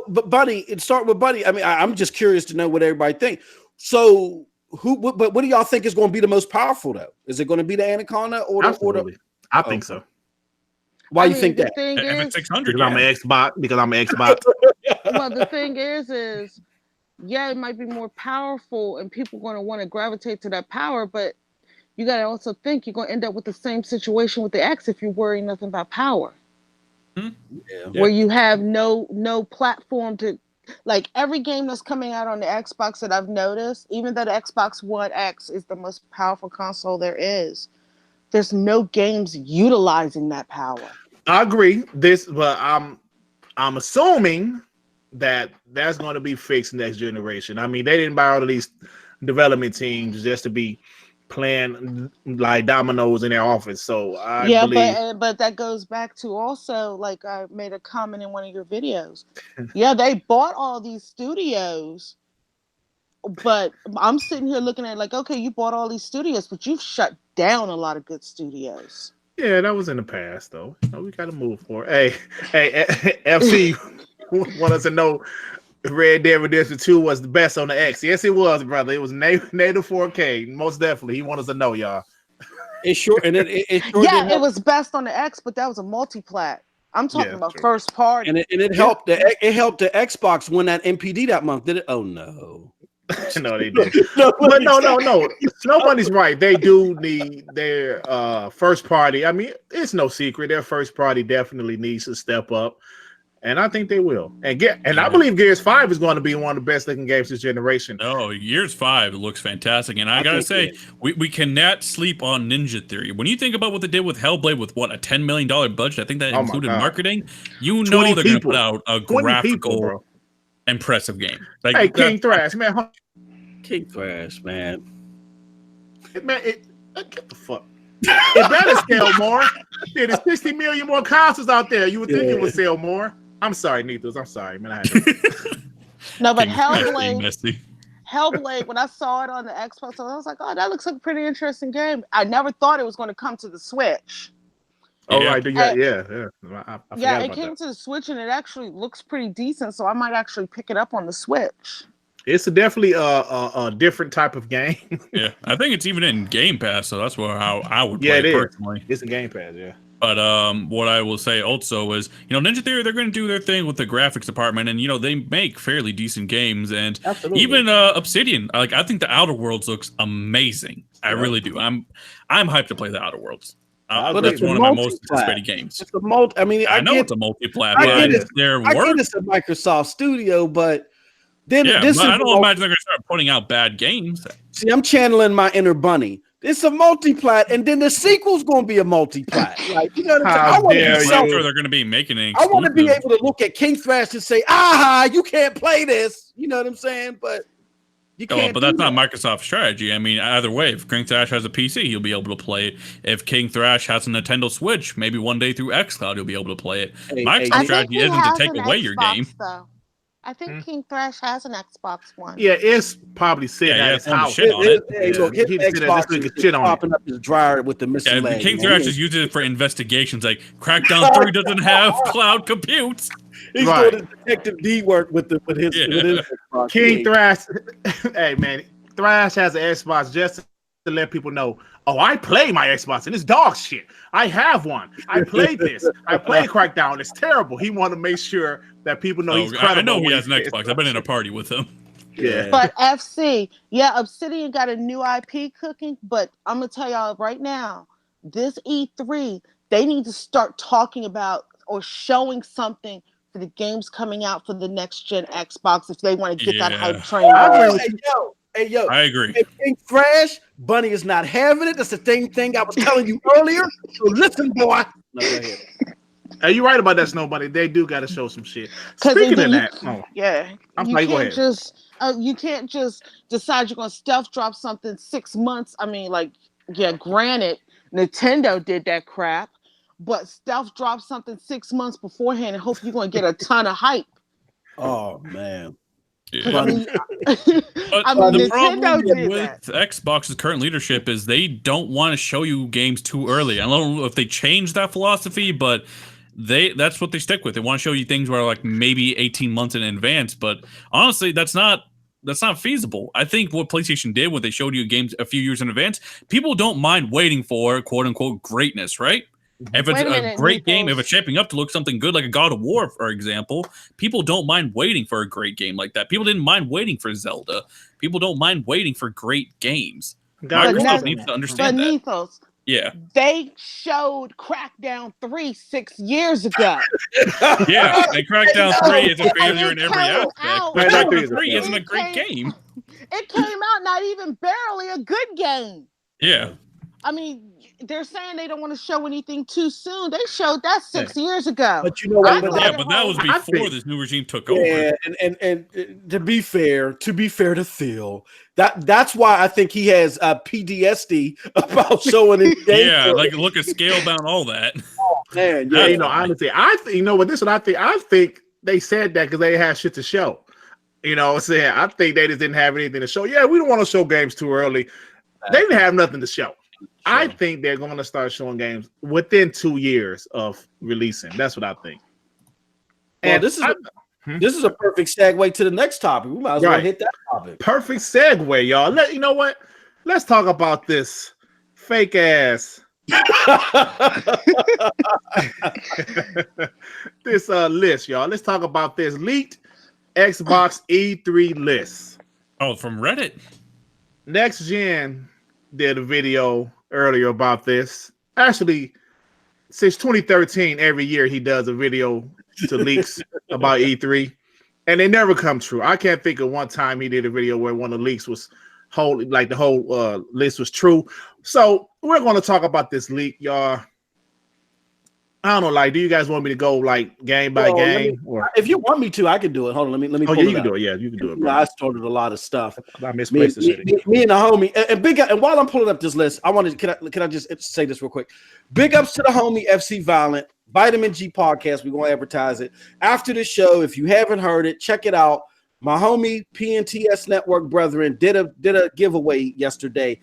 But Bunny, start with Bunny. I mean, I'm just curious to know what everybody thinks. So But what do y'all think is going to be the most powerful though? Is it going to be the Anaconda or Absolutely. I think so. Why you think that? Thing If is, it's 600, Because I'm an Xbox. well, the thing is, yeah, it might be more powerful, and people are going to want to gravitate to that power. But you got to also think you're going to end up with the same situation with the X if you're worrying nothing about power. Where you have no platform to, like every game that's coming out on the Xbox that I've noticed, even though the Xbox One X is the most powerful console there is, there's no games utilizing that power. I agree. But I'm assuming that that's going to be fixed next generation. I mean, they didn't buy all of these development teams just to be playing like dominoes in their office. So I believe. But that goes back to also, like I made a comment in one of your videos. Yeah, they bought all these studios, but I'm sitting here looking at it like, okay, you bought all these studios, but you've shut down a lot of good studios. Yeah, that was in the past, though. So we got to move forward. Hey, FC want us to know Red Dead Redemption 2 was the best on the X. Yes, it was, brother. It was native 4K. Most definitely. He wants us to know, y'all. It's sure, and it sure it was best on the X, but that was a multi-plat. I'm talking about first party, and it helped the Xbox win that MPD that month. Did it? Oh no. No, they did. But no. Nobody's right. They do need their first party. I mean, it's no secret. Their first party definitely needs to step up. And I think they will. I believe Gears 5 is going to be one of the best looking games this generation. Oh, Gears 5 looks fantastic. And I got to say, we cannot sleep on Ninja Theory. When you think about what they did with Hellblade with what, a $10 million budget, I think that included marketing. You know they're going to put out a graphical, impressive game. Like, hey, King Thrash, man. King Thrash, man. Man, get the fuck. It better sell more. There's 60 million more consoles out there. You would think it would sell more. I'm sorry, Nethos. I'm sorry, man. No, but Hellblade, when I saw it on the Xbox, I was like, oh, that looks like a pretty interesting game. I never thought it was going to come to the Switch. Oh, right. Yeah. It came to the Switch, and it actually looks pretty decent, so I might actually pick it up on the Switch. It's definitely a different type of game. Yeah, I think it's even in Game Pass, so that's how I would play it personally. It's in Game Pass, yeah. But what I will say also is, Ninja Theory, they're going to do their thing with the graphics department, and they make fairly decent games, and even Obsidian. Like, I think the Outer Worlds looks amazing. I really do. I'm hyped to play the Outer Worlds. But that's one of my most anticipated games. It's a I know it's a multi-plat, but it's their work. I get it's a Microsoft Studio, but then I don't imagine they're going to start putting out bad games. See, I'm channeling my inner bunny. It's a multi-plat, and then the sequel's going to be a multi-plat. Like, you know what I'm saying? I'm sure they're going to be making it. I want to be able to look at King Thrash and say, you can't play this. You know what I'm saying? But you can't. But that's not Microsoft's strategy. I mean, either way, if King Thrash has a PC, he'll be able to play it. If King Thrash has a Nintendo Switch, maybe one day through xCloud, he'll be able to play it. Microsoft's strategy isn't to take away your game. I think King Thrash has an Xbox One. Yeah, it's probably sitting at his house. Look, his Xbox is popping up his dryer with the missing leg. King Thrash is using it for investigations. Like, Crackdown 3 doesn't have cloud compute. He's doing his Detective D work with his Xbox. King Thrash. Hey, man, Thrash has an Xbox just to let people know, I play my Xbox and it's dog shit. I have one. I played this. I played Crackdown. It's terrible. He want to make sure that people know he's credible. I know he has an Xbox. I've been in a party with him. Yeah. But FC, Obsidian got a new IP cooking, but I'm going to tell y'all right now, this E3, they need to start talking about or showing something for the games coming out for the next gen Xbox if they want to get that hype train. Hey, yo. I agree. Hey, King Thrash, Bunny is not having it. That's the same thing I was telling you earlier. So listen, boy. No, go ahead. Hey, you're right about that, Snow Bunny. They do got to show some shit. Speaking of that, you can't just decide you're going to stealth drop something 6 months. I mean, granted, Nintendo did that crap, but stealth drop something 6 months beforehand and hope you're going to get a ton of hype. Oh, man. Yeah. The problem with Xbox's current leadership is they don't want to show you games too early. I don't know if they changed that philosophy, but that's what they stick with. They want to show you things where like maybe 18 months in advance. But honestly, that's not feasible. I think what PlayStation did when they showed you games a few years in advance, people don't mind waiting for quote unquote greatness, right? If it's a great game, if it's shaping up to look something good, like a God of War, for example, people don't mind waiting for a great game like that. People didn't mind waiting for Zelda. People don't mind waiting for great games. Microsoft needs to understand that. Yeah. They showed Crackdown 3 6 years ago. Yeah, and Crackdown 3 is a failure in every aspect. But Crackdown 3 isn't a great game. It came out not even barely a good game. Yeah. I mean, they're saying they don't want to show anything too soon. They showed that 6 years ago. But you know what? But that was before this new regime took over. Yeah, and to be fair to Phil, that's why I think he has PTSD about showing it. Yeah, like look at Scalebound, all that. Oh, man, yeah, honestly, I think this is what I think. I think they said that because they had shit to show. You know what I'm saying? I think they just didn't have anything to show. Yeah, we don't want to show games too early. They didn't have nothing to show. Sure. I think they're going to start showing games within 2 years of releasing. That's what I think. Well, and this is a perfect segue to the next topic. We might as well hit that topic. Perfect segue, y'all. You know what? Let's talk about this fake ass this list, y'all. Let's talk about this leaked Xbox E3 list. Oh, from Reddit. Next Gen did a video earlier about this. Actually, since 2013, every year he does a video to leaks about E3, and they never come true. I can't think of one time he did a video where one of the leaks was the whole list was true. So we're going to talk about this leak, y'all. I don't know. Like, do you guys want me to go like game by game? Or if you want me to, I can do it. Hold on, let me. Oh, yeah, you can do it. Yeah, you can do it. Bro. I started a lot of stuff. I misplaced the shit. Me and the homie, and big up. And while I'm pulling up this list, I wanted. Can I just say this real quick? Big ups to the homie FC Violent Vitamin G podcast. We're gonna advertise it after the show. If you haven't heard it, check it out. My homie PNTS Network brethren did a giveaway yesterday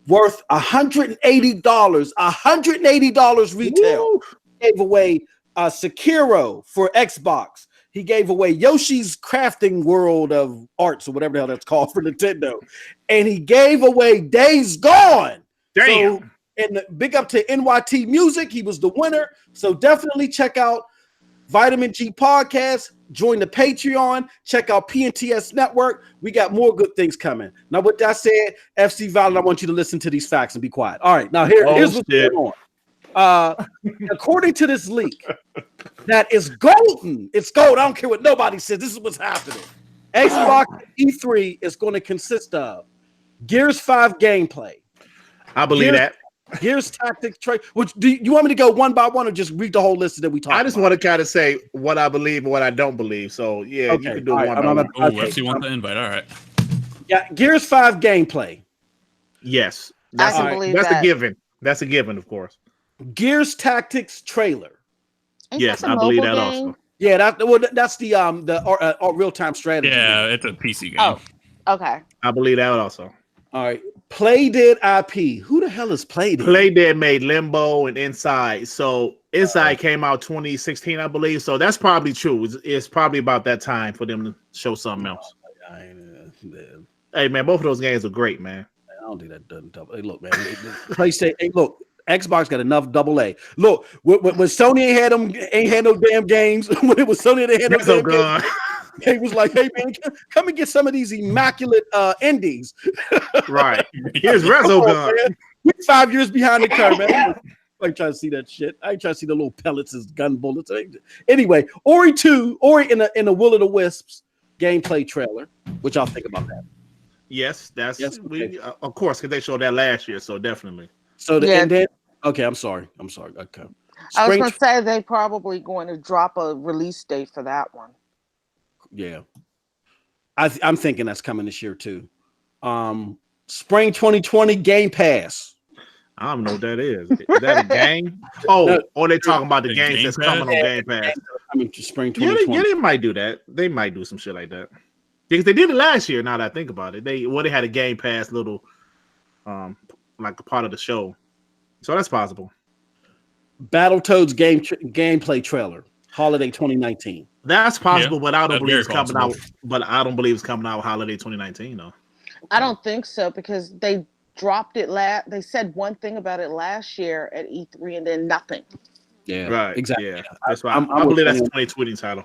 worth $180. $180 retail. Woo! Gave away Sekiro for Xbox. He gave away Yoshi's Crafting World of Arts or whatever the hell that's called for Nintendo. And he gave away Days Gone. Damn. So, and big up to NYT Music. He was the winner. So definitely check out Vitamin G Podcast. Join the Patreon. Check out PNTS Network. We got more good things coming. Now, with that said, FC Violent, I want you to listen to these facts and be quiet. All right. Now, here's what's going on. According to this leak, that is golden. It's gold. I don't care what nobody says. This is what's happening. Xbox E3 is going to consist of Gears 5 gameplay. I believe that. Gears Tactics trade. Which do you want me to go one by one or just read the whole list that we talked about? I just want to kind of say what I believe and what I don't believe. So yeah, okay. You can do one by one. Oh, FC wants the invite. All right. Yeah, Gears 5 gameplay. Yes, I can believe that's a given. That's a given, of course. Gears Tactics trailer. Yes, I believe that also. Yeah, that's the real-time strategy. Yeah, it's a PC game. Oh, okay. I believe that also. All right. Playdead IP. Who the hell is Playdead? Playdead made Limbo and Inside. So Inside came out 2016, I believe. So that's probably true. It's probably about that time for them to show something else. Hey, man, both of those games are great, man. I don't think that doesn't double. Hey, look, man. PlayStation. Hey, look. Xbox got enough AA. Look, when Sony ain't had no damn games. When it was Sony, they had no damn games. He was like, "Hey man, come and get some of these immaculate indies." Right. Here's Resogun. We're 5 years behind the curve, man. I ain't trying to see that shit. I ain't trying to see the little pellets as gun bullets. Anyway, Ori in the Will of the Wisps gameplay trailer. What y'all think about that? Yes, we of course because they showed that last year, so definitely. So and then okay, I'm sorry. Okay. I was going to say they probably going to drop a release date for that one. Yeah, I'm thinking that's coming this year too. Spring 2020 Game Pass. I don't know what that is. Is that a game? Oh, or they talking about the games that's coming on Game Pass. I mean, spring 2020. Yeah, they might do that. They might do some shit like that because they did it last year. Now that I think about it, they had a Game Pass little, like a part of the show, so that's possible. Battletoads gameplay trailer. holiday 2019. That's possible, but I don't that's believe very it's coming out. possible. But I don't believe it's coming out holiday 2019 though. I don't think so because they dropped it they said one thing about it last year at E3 and then nothing. Yeah, Right. exactly. Yeah, that's why I'm I believe with that's a Bunny. 2020 title.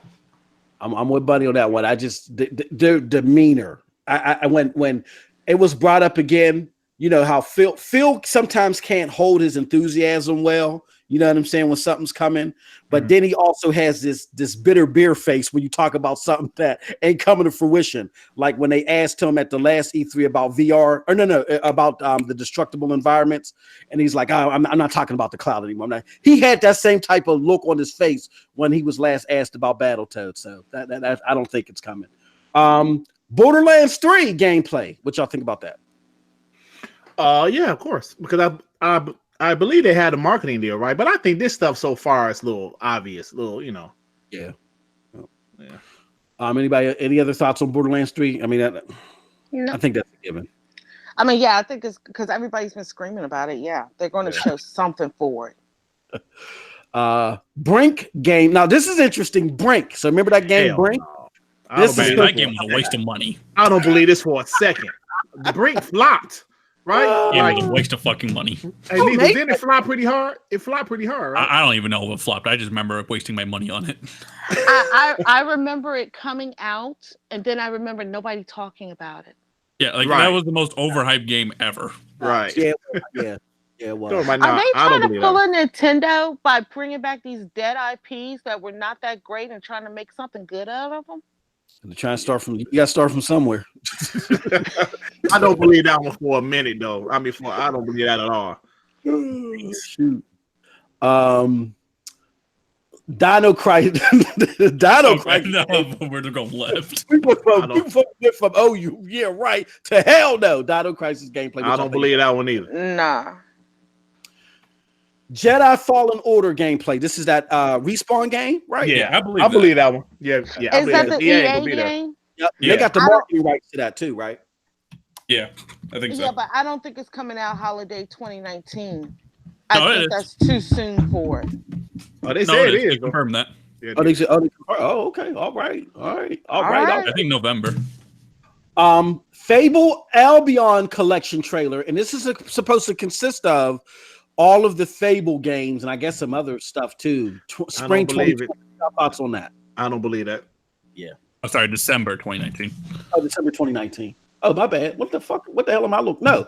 I'm with Bunny on that one. I just their demeanor. I when it was brought up again, you know how Phil sometimes can't hold his enthusiasm well. You know what I'm saying when something's coming, but then he also has this bitter beer face when you talk about something that ain't coming to fruition. Like when they asked him at the last E3 about VR, or no, about the destructible environments, and he's like, oh, I'm not talking about the cloud anymore. He had that same type of look on his face when he was last asked about Battletoads. So that I don't think it's coming. Borderlands 3 gameplay. What y'all think about that? Yeah, of course, because I believe they had a marketing deal, right? But I think this stuff so far is a little obvious, Yeah. Yeah. Anybody? Any other thoughts on Borderlands 3? I mean, I think that's a given. I mean, yeah, I think it's because everybody's been screaming about it. Yeah, they're going to show something for it. Brink game. Now this is interesting. Brink. So remember that game, Brink? No. That game was a waste of money. I don't believe this for a second. Brink flopped, right? Yeah, it was a waste of fucking money. Hey, didn't it flop pretty hard? It flopped pretty hard, right? I don't even know what flopped. I just remember wasting my money on it. I remember it coming out, and then I remember nobody talking about it. Yeah, that was the most overhyped game ever. Right. Yeah. It was. Are they trying to pull a Nintendo by bringing back these dead IPs that were not that great and trying to make something good out of them? They're trying to start from. You got to start from somewhere. I don't believe that one for a minute, though. I mean, I don't believe that at all. Shoot. Dino Crisis. Dino Crisis. No, we're going left. We went from OU, yeah, right, to hell no. Dino Crisis gameplay. I don't believe that one either. Nah. Jedi Fallen Order gameplay. This is that Respawn game, right? Yeah, I believe that one. Yeah. Is that the EA game? Yep. Yeah. They got the marketing rights to that too, right? Yeah, I think so. Yeah, but I don't think it's coming out holiday 2019. I think that's too soon for it. Oh, they say it is. Confirm that. Yeah, Okay. All right. I think November. Fable Albion collection trailer, and this is supposed to consist of all of the Fable games and I guess some other stuff too. Spring 2020. Thoughts on that? I don't believe that. Yeah. I'm sorry, December 2019. Oh, December 2019. Oh, my bad. What the fuck? What the hell am I looking? No.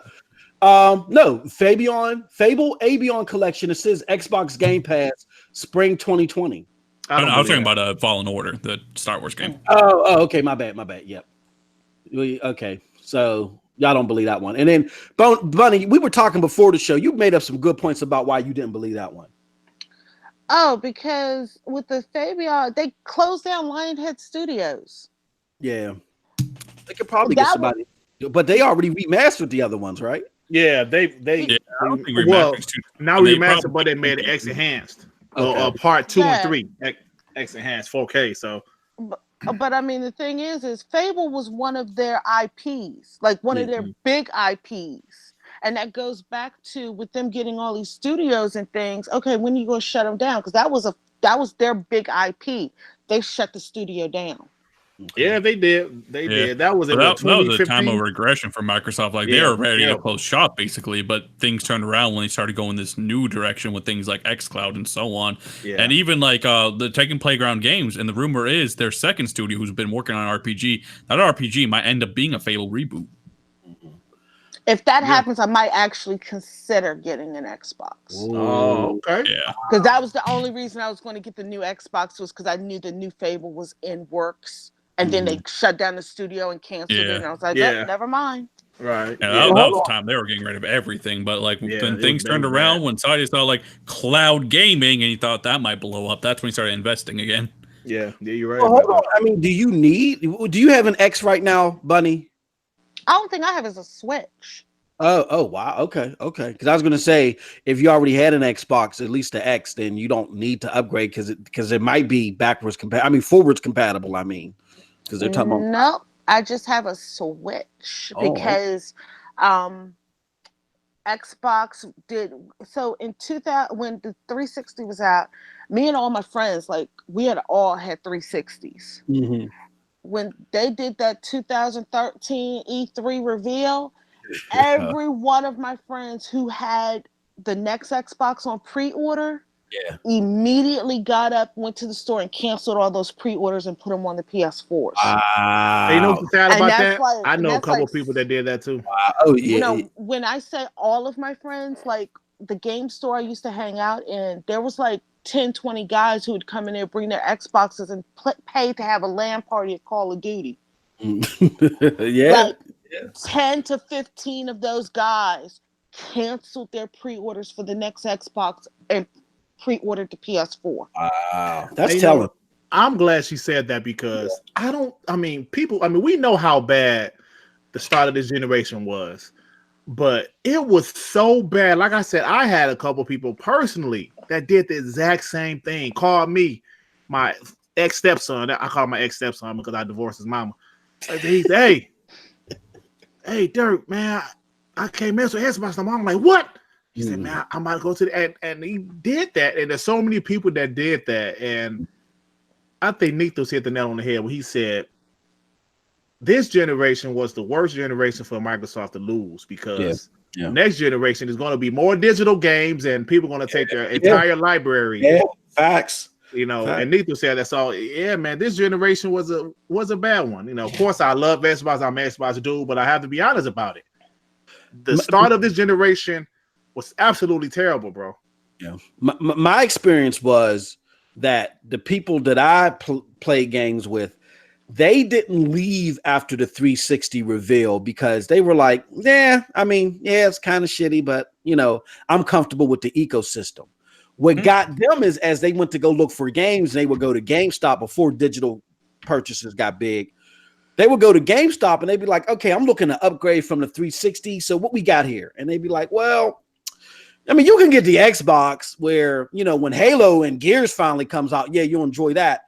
Fable Albion collection. It says Xbox Game Pass Spring 2020. I was talking about Fallen Order, the Star Wars game. Oh, okay. My bad. Yep. Okay. So y'all don't believe that one. And then Bunny, we were talking before the show. You made up some good points about why you didn't believe that one. Oh, because with the Fabian, they closed down Lionhead Studios. Yeah. They could probably get somebody, but they already remastered the other ones, right? Yeah, they now remastered, but they made it X enhanced. Part 2 and 3 X enhanced 4K. So, but I mean, the thing is Fable was one of their IPs, like one of their big IPs, and that goes back to with them getting all these studios and things. Okay, when you gonna shut them down? Because that was their big IP. They shut the studio down. Yeah, they did. They did. That was that was a time of regression for Microsoft. Like they were ready to close shop, basically, but things turned around when they started going this new direction with things like xCloud and so on. Yeah. And even like the Taken Playground Games. And the rumor is their second studio, who's been working on RPG, that RPG might end up being a Fable reboot. If that happens, I might actually consider getting an Xbox. Oh, okay. Yeah. Because that was the only reason I was going to get the new Xbox was because I knew the new Fable was in works. And then they shut down the studio and canceled it. And I was like, never mind. Right. Yeah, that was the time they were getting rid of everything. But like when things turned around, when Saudi saw like cloud gaming and he thought that might blow up, that's when he started investing again. Yeah, you're right. Well, hold on. I mean, do you have an X right now, Bunny? I don't think I have as a Switch. Oh, wow. Okay. Because I was going to say, if you already had an Xbox, at least the X, then you don't need to upgrade because it might be forwards compatible. I mean, because they're talking about. No, I just have a Switch because Xbox did so in 2000 when the 360 was out. Me and all my friends, like we had all had 360s. Mm-hmm. When they did that 2013 E3 reveal, every one of my friends who had the next Xbox on pre-order immediately got up, went to the store, and canceled all those pre-orders and put them on the PS4s. Hey, you know what's sad about that? Like, I know a couple of people that did that too. Oh yeah. You know, when I say all of my friends, like the game store I used to hang out in, there was like 10, 20 guys who would come in there, bring their Xboxes, and pay to have a LAN party at Call of Duty. Yeah. Like 10 to 15 of those guys canceled their pre-orders for the next Xbox and pre-ordered the PS4. Wow. That's telling. I'm glad she said that because we know how bad the start of this generation was, but it was so bad. Like I said, I had a couple people personally that did the exact same thing. Called me, my ex-stepson. I call my ex-stepson because I divorced his mama. He said, hey, Dirk, man, I can't mess with Xbox. I'm like, what? He said, man, I'm about to go to the and he did that. And there's so many people that did that. And I think Nithos hit the nail on the head when he said this generation was the worst generation for Microsoft to lose because the next generation is going to be more digital games and people are going to take their entire library. Yeah, facts. You know, and Nithos said that's all. Yeah, man, this generation was a bad one. You know, of course, I love Xbox. I'm an Xbox dude, but I have to be honest about it. The start of this generation was absolutely terrible, bro. Yeah, my experience was that the people that I play games with, they didn't leave after the 360 reveal because they were like, it's kind of shitty, but I'm comfortable with the ecosystem. What got them is as they went to go look for games, they would go to GameStop before digital purchases got big. They would go to GameStop and they'd be like, okay, I'm looking to upgrade from the 360. So what we got here? And they'd be like, well, I mean, you can get the Xbox where, when Halo and Gears finally comes out, you'll enjoy that.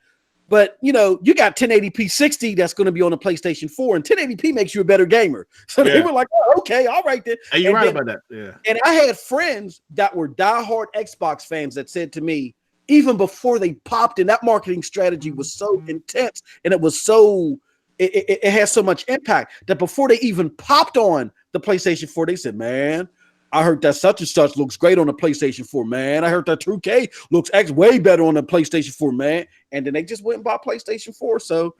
But, you got 1080p 60 that's going to be on the PlayStation 4, and 1080p makes you a better gamer. So they were like, oh, okay, all right then. Hey, you're right about that. Yeah. And I had friends that were diehard Xbox fans that said to me, even before they popped in, that marketing strategy was so intense and it was so, it has so much impact that before they even popped on the PlayStation 4, they said, man, I heard that such and such looks great on the PlayStation 4, man. I heard that 2K looks way better on the PlayStation 4, man. And then they just went and bought PlayStation 4. So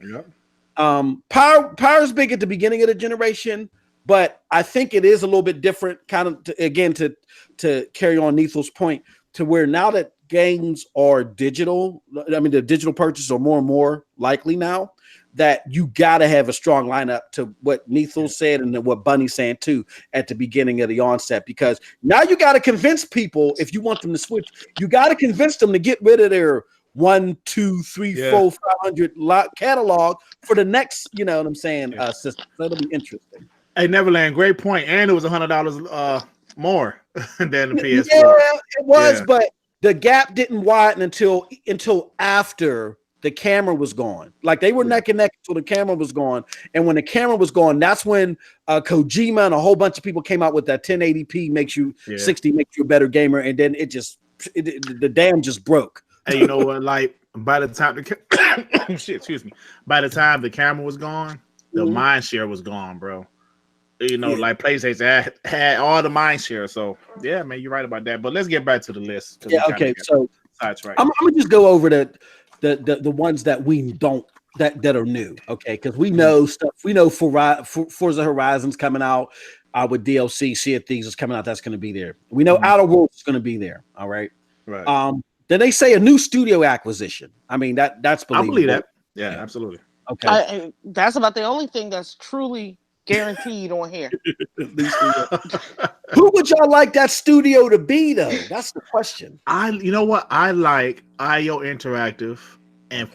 power's big at the beginning of the generation, but I think it is a little bit different, kind of, to carry on Nithos' point, to where now that games are digital, I mean, the digital purchases are more and more likely now, that you got to have a strong lineup, to what Nithos said and what Bunny's saying too at the beginning of the onset, because now you got to convince people, if you want them to switch, you got to convince them to get rid of their 1, 2, 3, 4, 500 catalog for the next, you know what I'm saying, system. So it'll be interesting. Hey, Neverland, great point. And it was $100 more than the PS4. Yeah, it was, but the gap didn't widen until after the camera was gone. Like they were neck and neck until the camera was gone. And when the camera was gone, that's when Kojima and a whole bunch of people came out with that 1080p makes you 60 makes you a better gamer. And then the dam just broke. Hey, you know what? Like by the time by the time the camera was gone, the mind share was gone, bro. Like PlayStation had all the mind share. So yeah, man, you're right about that. But let's get back to the list. Yeah, okay. So that's right. I'm gonna just go over the ones that we don't that are new, okay? Because we know stuff. We know Forza Horizon's coming out with DLC. Sea of Thieves is coming out. That's going to be there. We know Outer Worlds is going to be there. All right. Right. Then they say a new studio acquisition. I mean that's believable. I believe that. Yeah, absolutely. Okay. That's about the only thing that's truly guaranteed on here. Who would y'all like that studio to be, though? That's the question. You know what? I like IO Interactive,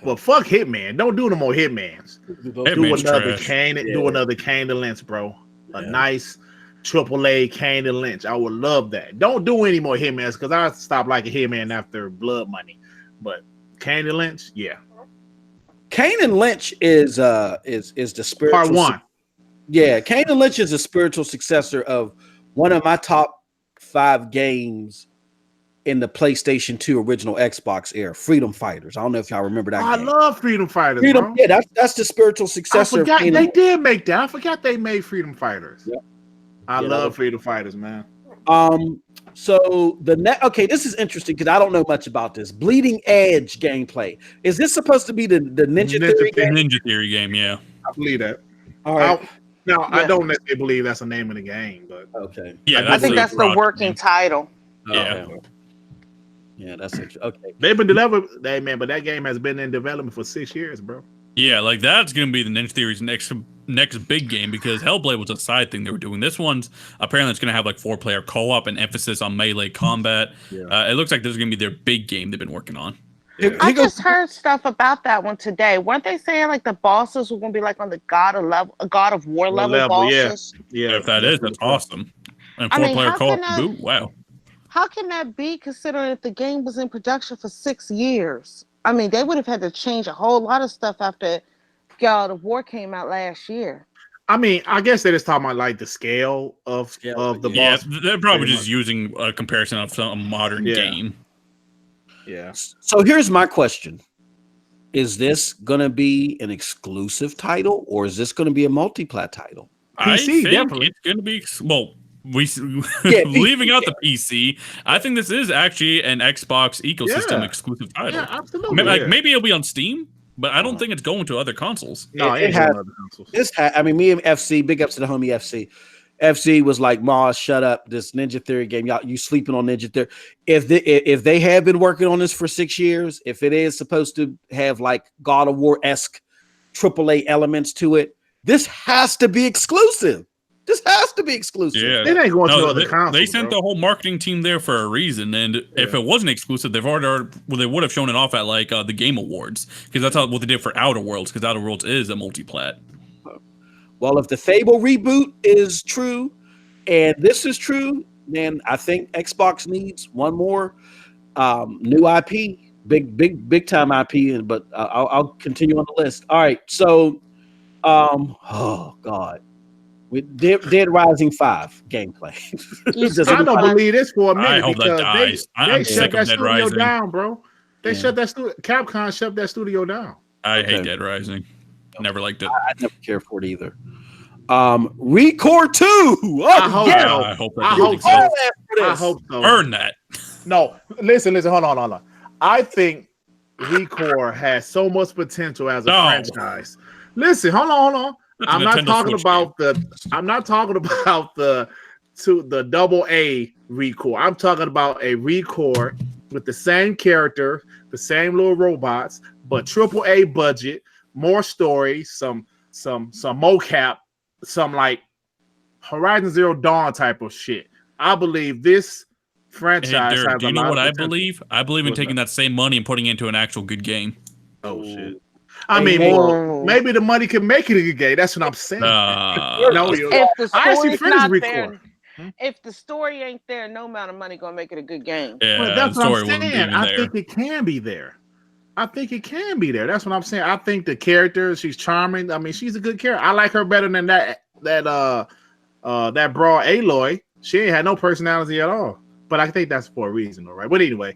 but fuck Hitman. Don't do no more Hitmans. Do another Kane. Do another Kane and Lynch, bro. A nice AAA Kane and Lynch. I would love that. Don't do any more Hitmans because I stopped liking Hitman after Blood Money. But Kane and Lynch, yeah. Kane and Lynch is the spiritual part one. Yeah, Kane and Lynch is a spiritual successor of one of my top 5 games in the PlayStation 2 original Xbox era, Freedom Fighters. I don't know if y'all remember that. I game. love Freedom Fighters. Freedom, Bro. yeah, that's the spiritual I successor. forgot they did make that. I forgot they made Freedom Fighters. Yep. I love Freedom Fighters, man. So okay, this is interesting because I don't know much about this. Bleeding Edge gameplay. Is this supposed to be the Ninja Theory game? Ninja Theory game, yeah. I believe that. All right. I don't necessarily believe that's the name of the game, but Okay. Yeah, I think that's the working title. Yeah. Yeah, that's okay. they've been developing that, man. But that game has been in development for 6 years, bro. Yeah, like that's gonna be the Ninja Theory's next big game because Hellblade was a side thing they were doing. This one's apparently it's gonna have like 4-player co-op and emphasis on melee combat. Yeah. It looks like this is gonna be their big game they've been working on. I just heard stuff about that one today. Weren't they saying like the bosses were gonna be like on the God of War level bosses? Yeah. If that is, that's awesome. And 4-player co-op to boot. Wow. How can that be considering that the game was in production for 6 years? I mean, they would have had to change a whole lot of stuff after God of War came out last year. I mean, I guess they're just talking about like the scale of the boss. Yeah, they're probably just using a comparison of some modern game. Yeah. So here's my question. Is this going to be an exclusive title or is this going to be a multi-plat title? I think definitely. It's going to be, leaving out the PC, I think this is actually an Xbox ecosystem exclusive title. Yeah, absolutely. Maybe it'll be on Steam, but I don't think it's going to other consoles. No, it has. I mean, me and FC, big ups to the homie FC. FC was like, "Ma, shut up! This Ninja Theory game, y'all, you sleeping on Ninja Theory? If they have been working on this for 6 years, if it is supposed to have like God of War-esque AAA elements to it, this has to be exclusive. This has to be exclusive. Yeah, it ain't going to other consoles. They sent the whole marketing team there for a reason, and if it wasn't exclusive, they would have shown it off at like the Game Awards because that's what they did for Outer Worlds because Outer Worlds is a multi-plat. Well, if the Fable reboot is true and this is true, then I think Xbox needs one more new IP, big time IP. But I'll continue on the list. All right, so oh god. With Dead Rising 5 gameplay. I don't believe this for a minute. I hope that dies. They shut that studio down, bro. They shut that studio. Capcom shut that studio down. I hate Dead Rising. Never liked it. I never cared for it either. Recore 2. Oh, I hope so. Earn that. No, listen. Hold on. I think Recore has so much potential as a franchise. Listen, hold on. I'm not talking about the double A Recore. I'm talking about a Recore with the same character, the same little robots, but triple A budget, more story, some mocap, some like Horizon Zero Dawn type of shit. I believe this franchise has do you know what I believe? I believe in taking that same money and putting it into an actual good game. Oh shit. I mean, maybe the money can make it a good game. That's what I'm saying. If the story ain't there, no amount of money gonna make it a good game. Yeah, that's what I'm saying. I think it can be there. That's what I'm saying. I think the character, she's charming. I mean, she's a good character. I like her better than that broad Aloy. She ain't had no personality at all. But I think that's for a reason, all right. But anyway,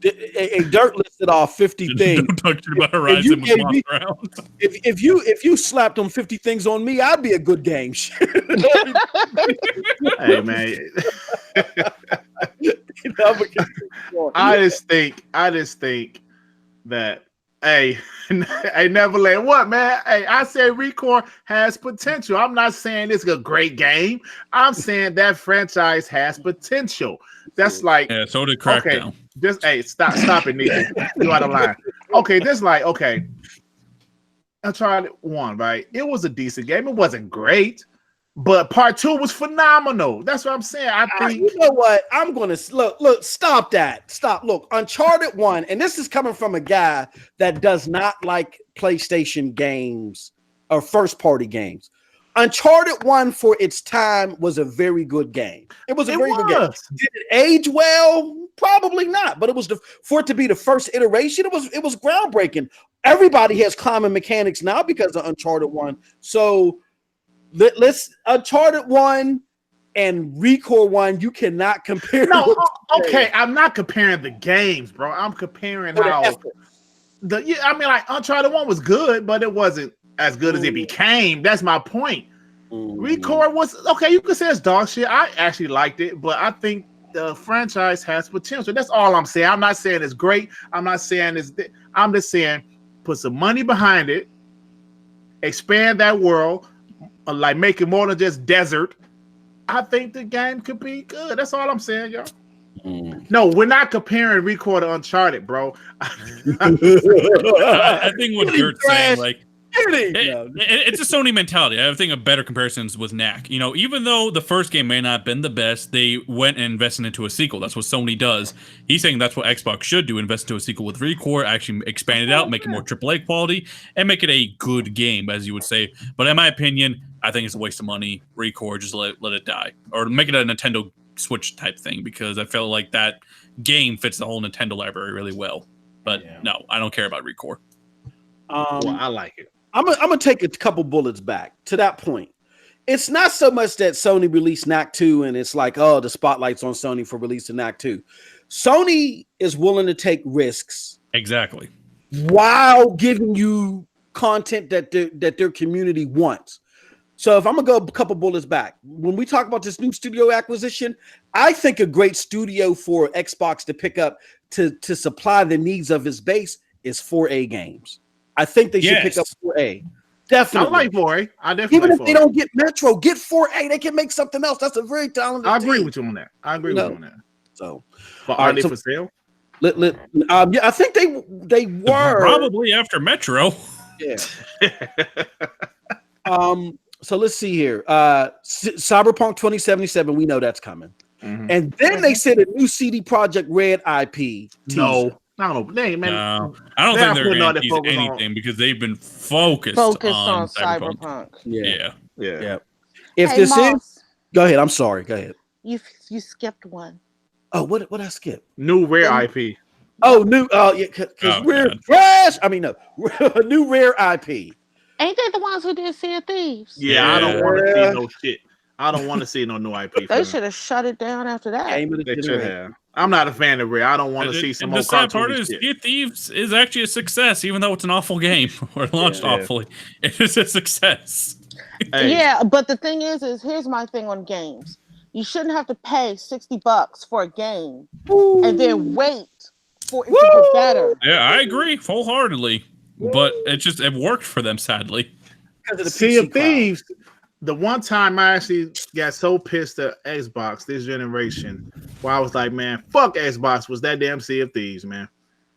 Dirt listed off 50 things. Don't talk to me about Horizon with Lost Round. If you slapped them 50 things on me, I'd be a good game. Hey man. I just think that Neverland. What, man? Hey, I said Recore has potential. I'm not saying it's a great game. I'm saying that franchise has potential. That's like so did Crackdown. Okay, just stop it, Nathan. You out of line. Okay, Uncharted 1, right? It was a decent game. It wasn't great, but part 2 was phenomenal. That's what I'm saying. I think you know what? I'm gonna look. Stop that. Stop. Look, Uncharted 1, and this is coming from a guy that does not like PlayStation games or first-party games. Uncharted 1 for its time was a very good game. It was a very good game. Did it age well? Probably not. But it was for it to be the first iteration. It was groundbreaking. Everybody has common mechanics now because of Uncharted 1. So let's Uncharted 1 and Recore 1, you cannot compare. No, okay, I'm not comparing the games, bro. I'm comparing how like Uncharted 1 was good, but it wasn't as good as it became. That's my point. Recore was okay, you could say it's dog shit. I actually liked it, but I think the franchise has potential. That's all I'm saying. I'm not saying it's great. I'm not saying I'm just saying put some money behind it, expand that world, like make it more than just desert. I think the game could be good. That's all I'm saying, y'all. No, we're not comparing Recore to Uncharted, bro. I think what Gert's saying, like, it's a Sony mentality. I think a better comparison is with Knack. You know, even though the first game may not have been the best, they went and invested into a sequel. That's what Sony does. He's saying that's what Xbox should do, invest into a sequel with Recore, actually expand it out, make it more AAA quality, and make it a good game, as you would say. But in my opinion, I think it's a waste of money. Recore, just let it die. Or make it a Nintendo Switch type thing, because I felt like that game fits the whole Nintendo library really well. But no, I don't care about Recore. Well, I like it. I'm gonna take a couple bullets back to that point. It's not so much that Sony released Knack 2 and it's like, oh, the spotlight's on Sony for releasing Knack 2. Sony is willing to take risks exactly while giving you content that their community wants. So if I'm gonna go a couple bullets back, when we talk about this new studio acquisition, I think a great studio for Xbox to pick up to supply the needs of its base is 4A games. I think they should pick up 4A. Definitely. I like 4A. I definitely even like if they don't get Metro, get 4A. They can make something else. That's a very talented I agree team. with you on that. I agree with you on that. So, but are they for sale? Yeah, I think they were probably after Metro. Yeah. So let's see here. Cyberpunk 2077. We know that's coming. Mm-hmm. And then they said a new CD Projekt Red IP. No, man. No, I don't think they're going to tease anything because they've been focused on Cyberpunk. Yeah. If this is, go ahead. I'm sorry. Go ahead. You skipped one. Oh, what I skip? New Rare IP. Oh, new. Oh, yeah. Because we're trash. I mean, no, a new Rare IP. Ain't they the ones who did Sea of Thieves? Yeah, I don't want to see no shit. I don't want to see no new IP. They should have shut it down after that. They should have. I'm not a fan of Rare. I don't want to see some more cartoony shit. The sad part is Sea of Thieves is actually a success, even though it's an awful game or launched awfully. It is a success. Hey. Yeah, but the thing is here's my thing on games. You shouldn't have to pay $60 for a game and then wait for it to get better. Yeah, I agree wholeheartedly. But it worked for them, sadly. Sea of Thieves, the one time I actually got so pissed at Xbox this generation, where I was like, man, fuck Xbox, was that damn Sea of Thieves, man.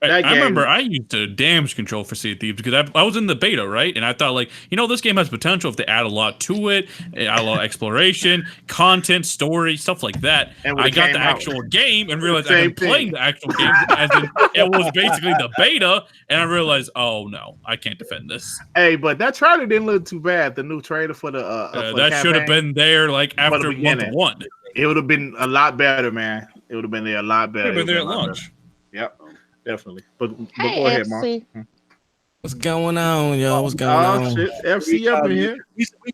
I remember I used a damage control for Sea of Thieves because I was in the beta, right? And I thought, like, this game has potential if they add a lot to it, add a lot of exploration, content, story, stuff like that. I got the actual game and realized I've been playing the actual game as in it was basically the beta, and I realized, oh no, I can't defend this. Hey, but that trailer didn't look too bad. The new trailer for the that should have been there like after month 1. It would have been a lot better, man. It would have been there a lot better. It would have been there at launch. Yep. Definitely. But go ahead, Mark. What's going on, y'all? What's going on? Shit. FC up in here.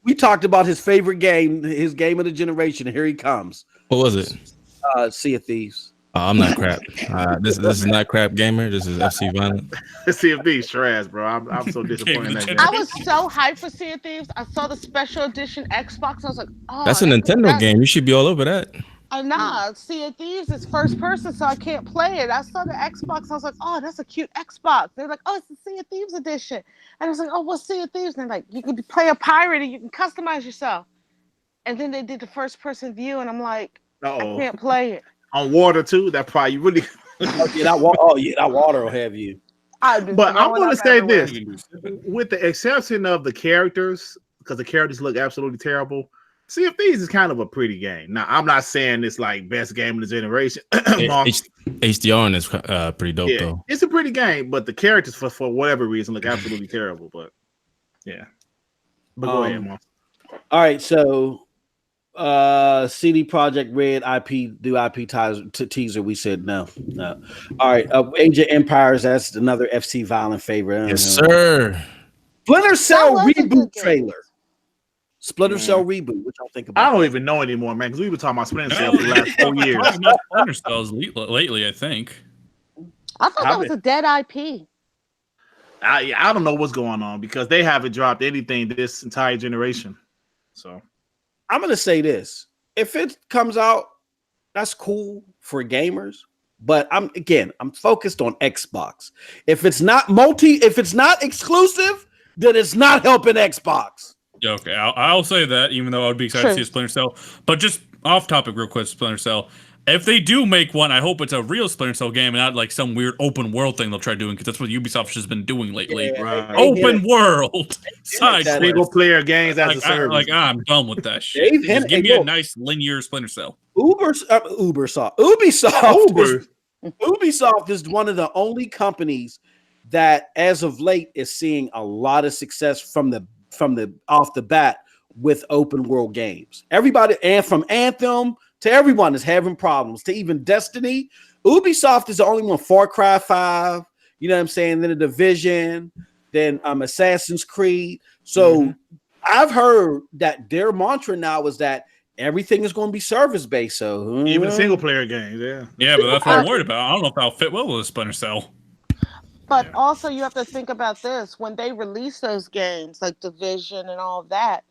We talked about his favorite game, his game of the generation. Here he comes. What was it? Sea of Thieves. Oh, I'm not crap. This is not crap gamer. This is FC Violent. Sea of Thieves trash, bro. I'm so disappointed in that game. I was so hyped for Sea of Thieves. I saw the special edition Xbox. I was like, oh, that's a Nintendo game. You should be all over that. Nah, Sea of Thieves is first person, so I can't play it. I saw the Xbox. I was like, oh, that's a cute Xbox. They're like, oh, it's the Sea of Thieves edition. And I was like, oh, what's Sea of Thieves? And they're like, you can play a pirate and you can customize yourself. And then they did the first person view, and I'm like, I can't play it. On water, too? That probably really... that water will have you. But I'm going to say this. With the exception of the characters, because the characters look absolutely terrible, Sea of Thieves is kind of a pretty game. Now, I'm not saying it's like best game of the generation. HDR is pretty dope, though. It's a pretty game, but the characters, for whatever reason, look absolutely terrible. But, yeah. But go ahead, Mark. All right, so CD Projekt Red IP teaser. We said no. All right, Age of Empires. That's another FC Violent favorite. Yes, sir. Splinter Cell reboot trailer. Splinter Cell reboot. What y'all think about? I don't even know anymore, man, because we've been talking about Splinter Cell for the last 4 years. Talking about Splinter Cells lately, I think. I thought that was a dead IP. I don't know what's going on because they haven't dropped anything this entire generation. So I'm gonna say this: if it comes out, that's cool for gamers. But I'm focused on Xbox. If it's not exclusive, then it's not helping Xbox. Yeah, okay, I'll say that, even though I would be excited to see a Splinter Cell. But just off topic, real quick, Splinter Cell. If they do make one, I hope it's a real Splinter Cell game and not like some weird open world thing they'll try doing, because that's what Ubisoft has been doing lately. Yeah, right. Open world, side single player games as a service. I'm done with that shit. Just give me a nice linear Splinter Cell. Ubisoft is one of the only companies that, as of late, is seeing a lot of success from the off the bat with open world games. Everybody, and from Anthem to everyone, is having problems. To even Destiny, Ubisoft is the only one. Far Cry 5, you know what I'm saying? Then The Division, then Assassin's Creed. So I've heard that their mantra now is that everything is going to be service based. So even single player games, yeah, but that's what I'm worried about. I don't know if that'll fit well with a Splinter Cell. But also, you have to think about this: when they release those games like Division and all of that,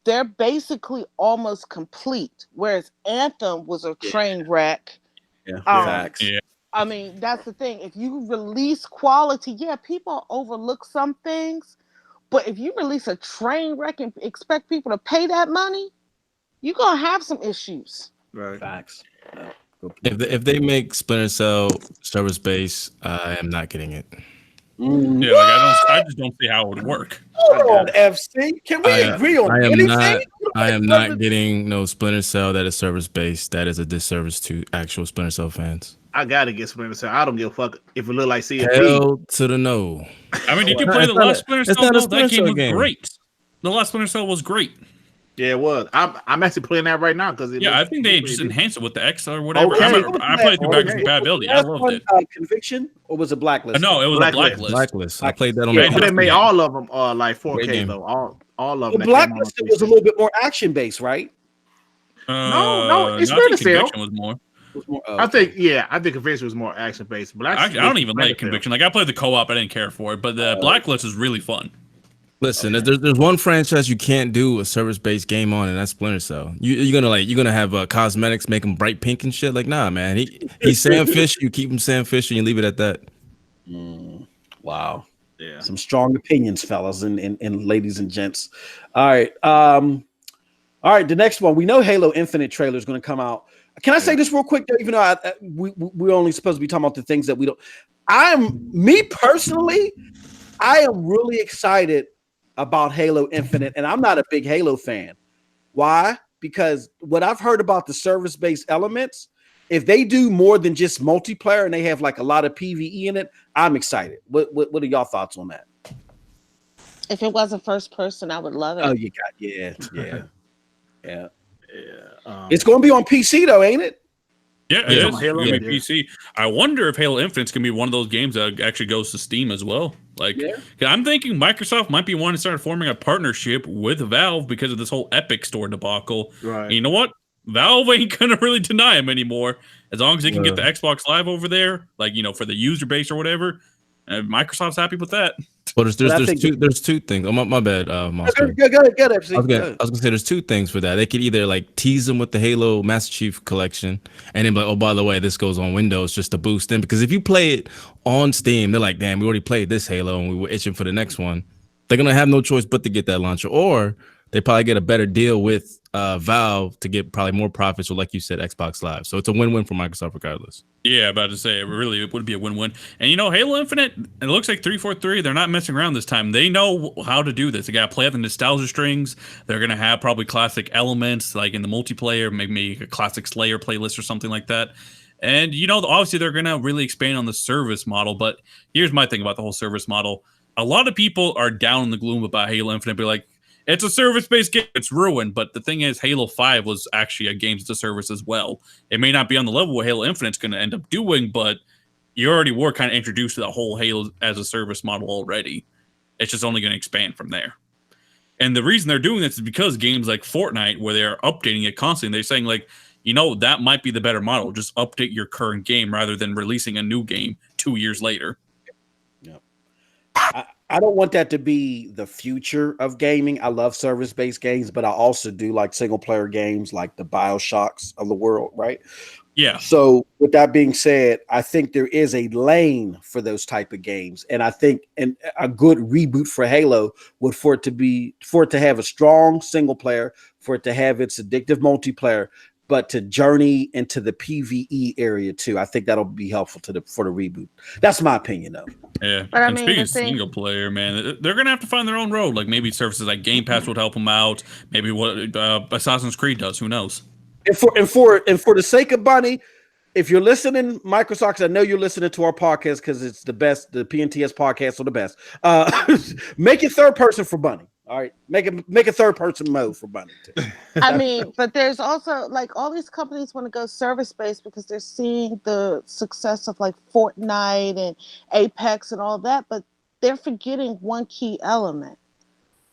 they're basically almost complete. Whereas Anthem was a train wreck. Yeah, facts. Yeah. I mean, that's the thing. If you release quality, people overlook some things. But if you release a train wreck and expect people to pay that money, you're gonna have some issues. right. Facts. If they make Splinter Cell service based, I am not getting it. Yeah, I just don't see how it would work. Hold on, FC. Can we agree on anything? I am not getting no Splinter Cell that is service based. That is a disservice to actual Splinter Cell fans. I gotta get Splinter Cell. I don't give a fuck if it look like CFP. Hell to the no. I mean, did you play the last Splinter Cell? That game was great. The last Splinter Cell was great. Yeah, it was. I'm actually playing that right now because I think they just enhanced it with the X or whatever. Okay. I played through backwards compatibility. I loved it. Conviction, or was it Blacklist? No, it was Blacklist. Blacklist. I played that on. But they made all of them like 4K though. All of them. Blacklist was a little bit more action based, right? No, it's Splinter Cell. Was more. I think Conviction was more action based. But I don't even like Conviction. Like I played the co-op, I didn't care for it, but the Blacklist is really fun. Listen, there's one franchise you can't do a service-based game on, and that's Splinter Cell. You're gonna have cosmetics make them bright pink and shit. Like, nah, man. He's Sam Fish. You keep him Sam Fish, and you leave it at that. Wow. Yeah. Some strong opinions, fellas and ladies and gents. All right. All right. The next one. We know Halo Infinite trailer is going to come out. Can I say this real quick? Even though we're only supposed to be talking about the things that we don't. Me personally, I am really excited about Halo Infinite, and I'm not a big Halo fan. Why? Because what I've heard about the service-based elements, if they do more than just multiplayer and they have like a lot of PvE in it, I'm excited. What are y'all thoughts on that? If it wasn't first person, I would love it. Oh, you got yeah. It's going to be on PC though, ain't it? Yeah, it is. Halo PC. I wonder if Halo Infinite's gonna be one of those games that actually goes to Steam as well. I'm thinking Microsoft might be wanting to start forming a partnership with Valve because of this whole Epic Store debacle. Right. And you know what? Valve ain't gonna really deny them anymore as long as they can get the Xbox Live over there, for the user base or whatever. Microsoft's happy with that. Well, there's two things. Oh, my bad, Monster. Go ahead, I was gonna say there's two things for that. They could either tease them with the Halo Master Chief Collection, and then be like, oh, by the way, this goes on Windows just to boost them. Because if you play it on Steam, they're like, damn, we already played this Halo and we were itching for the next one. They're gonna have no choice but to get that launcher, or they probably get a better deal with Valve to get probably more profits, or like you said, Xbox Live. So it's a win-win for Microsoft regardless. Yeah, about to say it would be a win-win. And Halo Infinite, it looks like 343. They're not messing around this time. They know how to do this. They got to play out the nostalgia strings. They're gonna have probably classic elements like in the multiplayer, maybe a classic Slayer playlist or something like that. And obviously they're gonna really expand on the service model. But here's my thing about the whole service model. A lot of people are down in the gloom about Halo Infinite, be like, it's a service-based game. It's ruined. But the thing is, Halo 5 was actually a games as a service as well. It may not be on the level what Halo Infinite's going to end up doing, but you already were kind of introduced to the whole Halo as a service model already. It's just only going to expand from there. And the reason they're doing this is because games like Fortnite, where they're updating it constantly, they're saying like, that might be the better model. Just update your current game rather than releasing a new game 2 years later. Yeah. I don't want that to be the future of gaming. I love service-based games, but I also do like single-player games like the BioShocks of the world, right? Yeah. So with that being said, I think there is a lane for those type of games. And I think a good reboot for Halo would for it to have a strong single player, for it to have its addictive multiplayer, but to journey into the PvE area too. I think that'll be helpful for the reboot. That's my opinion though. Yeah. But and speaking of single player, man, they're gonna have to find their own road. Like maybe services like Game Pass would help them out. Maybe what Assassin's Creed does. Who knows? And for the sake of Bunny, if you're listening, Microsoft, 'cause I know you're listening to our podcast because it's the best. The PNTS podcasts are the best. Make it third person for Bunny. All right, make a third person mode for Bunny too. I mean, but there's also like all these companies want to go service based because they're seeing the success of like Fortnite and Apex and all that, but they're forgetting one key element.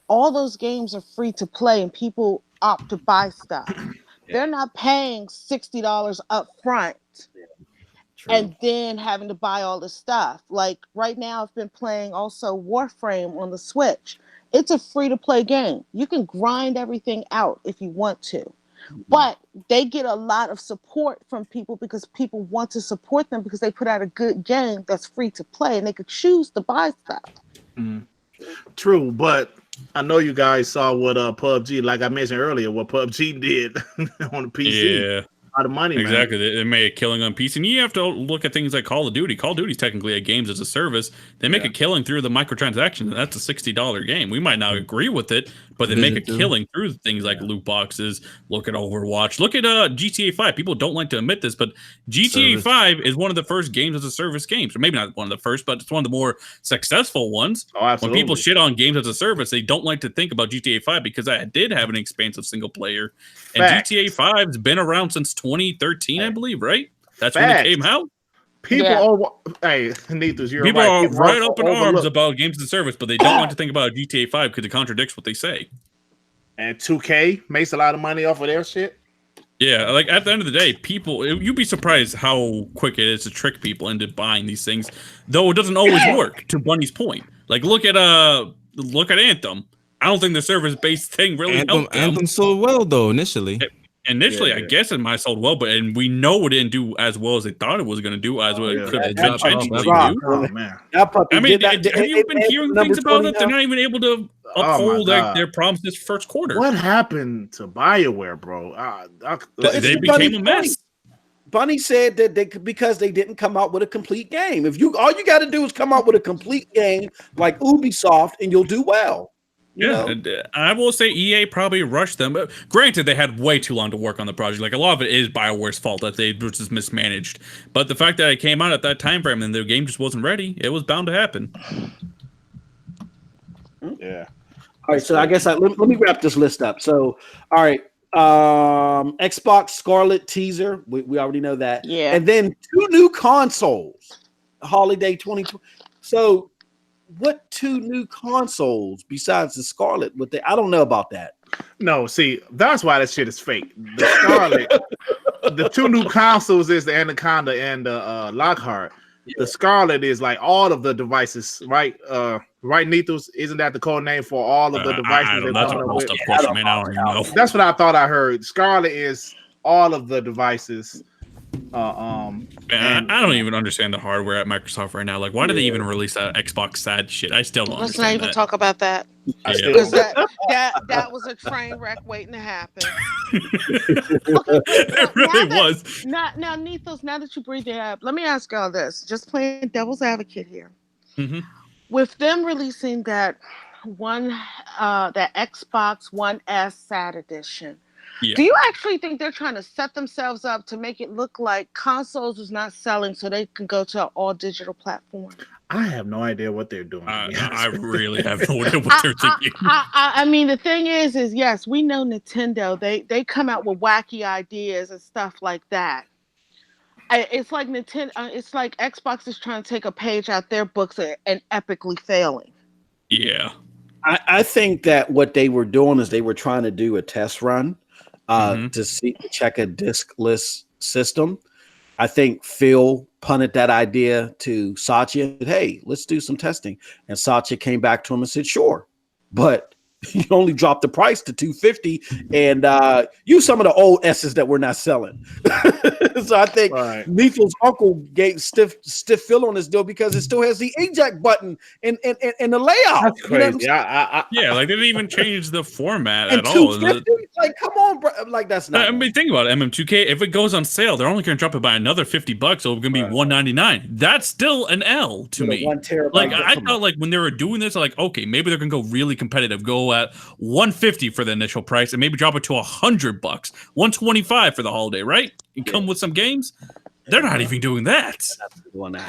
All those games are free to play and people opt to buy stuff. They're not paying $60 up front and then having to buy all the stuff. Like right now, I've been playing also Warframe on the Switch. It's a free-to-play game. You can grind everything out if you want to. But they get a lot of support from people because people want to support them because they put out a good game that's free to play and they could choose to buy stuff. True, but I know you guys saw what PUBG, like I mentioned earlier, what PUBG did on the PC. Yeah. A lot of money, exactly. man. They made a killing on PC. And you have to look at things like Call of Duty. Call of Duty is technically a games as a service. They make a killing through the microtransactions. That's a $60 game. We might not agree with it, but they make a killing through things like loot boxes. Look at Overwatch. Look at GTA 5. People don't like to admit this, but GTA 5 is one of the first games as a service games. Or maybe not one of the first, but it's one of the more successful ones. Oh, absolutely. When people shit on games as a service, they don't like to think about GTA 5 because I did have an expansive single player. And GTA 5's been around since 2013, I believe, right? That's when it came out. People, hey, Nethus, you're people right. are right up in arms about games as a service, but they don't want to think about GTA 5 because it contradicts what they say. And 2K makes a lot of money off of their shit. Yeah, like at the end of the day, people, you'd be surprised how quick it is to trick people into buying these things, though it doesn't always work. To Bunny's point, like look at Anthem. I don't think the service-based thing really helped them. Anthem sold well though initially. Initially, I guess it might have sold well, but we know it didn't do as well as they thought it was going to do, as well it could eventually do. Oh man! I mean, have you been hearing things about it? They're not even able to uphold their promises first quarter. What happened to BioWare, bro? They became a mess. Bunny said that because they didn't come out with a complete game. All you got to do is come out with a complete game like Ubisoft, and you'll do well. Yeah, I will say EA probably rushed them. But granted, they had way too long to work on the project. Like a lot of it is BioWare's fault that they were just mismanaged. But the fact that it came out at that time frame and the game just wasn't ready, it was bound to happen. Yeah. All right, so I guess let me wrap this list up. So, all right, Xbox Scarlet teaser. We already know that. Yeah. And then 2 new consoles. Holiday 2020. So. What 2 new consoles besides the Scarlet? I don't know about that. No, see, that's why that shit is fake. The Scarlet, the 2 new consoles is the Anaconda and the Lockhart. Yeah. The Scarlet is like all of the devices, right? Right, Nethos? Isn't that the code name for all of the devices? That's a real stuff question, man. I don't even know. That's what I thought I heard. Scarlet is all of the devices. I don't even understand the hardware at Microsoft right now. Like, why do they even release that Xbox sad shit? I still don't. Let's not even talk about that. Because that was a train wreck waiting to happen. It really was. Now, Nethos, now that you breathe it up, let me ask y'all this. Just playing devil's advocate here. Mm-hmm. With them releasing that Xbox One S Sad Edition. Yeah. Do you actually think they're trying to set themselves up to make it look like consoles is not selling so they can go to an all-digital platform? I have no idea what they're doing. I really have no idea what they're thinking. I mean, the thing is yes, we know Nintendo. They come out with wacky ideas and stuff like that. It's like Nintendo. It's like Xbox is trying to take a page out their books and epically failing. Yeah. I think that what they were doing is they were trying to do a test run to check a diskless system. I think Phil punted that idea to Satya and said, hey, let's do some testing. And Satya came back to him and said, sure, but you only dropped the price to $250 and use some of the old S's that we're not selling. So I think Lethal's uncle gave stiff Phil on this deal because it still has the eject button in the layout. That's crazy. You know yeah, like they didn't even change the format at all. Like, come on, bro. Like, that's not. I mean, think about it, MM2K. If it goes on sale, they're only going to drop it by another $50, so it's going to be $199. That's still an L to me. 1 terabyte. Like I thought, like when they were doing this, like okay, maybe they're going to go really competitive, go at $150 for the initial price, and maybe drop it to $100, $125 for the holiday, right? And come with some games. They're not even doing that.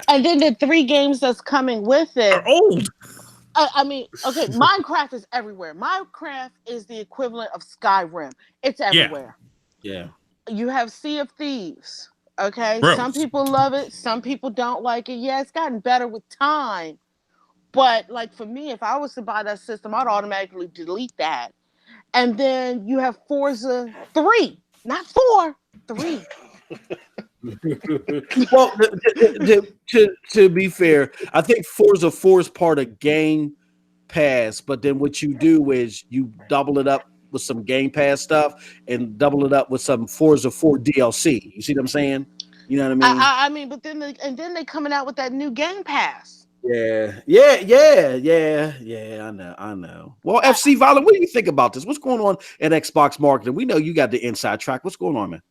And then the 3 games that's coming with it are old. I mean, okay, Minecraft is everywhere. Minecraft is the equivalent of Skyrim. It's everywhere. Yeah. You have Sea of Thieves. Okay. Gross. Some people love it. Some people don't like it. Yeah, it's gotten better with time. But like for me, if I was to buy that system, I'd automatically delete that. And then you have Forza 3, not 4, 3. Well, to be fair, I think Forza 4 is part of Game Pass, but then what you do is you double it up with some Game Pass stuff and double it up with some Forza 4 DLC. You see what I'm saying? You know what I mean? I mean, but then they coming out with that new Game Pass. Yeah. I know. Well, FC Violent, what do you think about this? What's going on at Xbox marketing? We know you got the inside track. What's going on, man?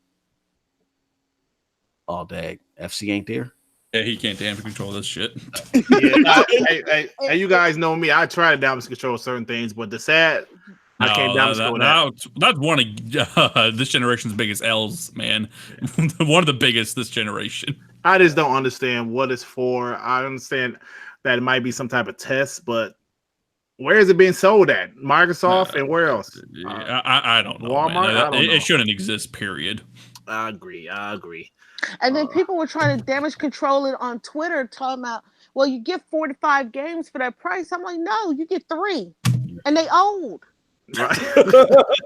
Oh, dang. FC ain't there. Yeah, he can't damage control this shit. Hey, you guys know me. I try to damage control certain things, but I can't damage control that. That's one of this generation's biggest L's, man. One of the biggest this generation. I just don't understand what it's for. I understand that it might be some type of test, but where is it being sold at? Microsoft and where else? I don't know. Walmart? Man. I don't know. It shouldn't exist, period. I agree. And then people were trying to damage control it on Twitter, talking about, well, you get 45 games for that price. I'm like, no, you get 3, and they old. Right. Yeah,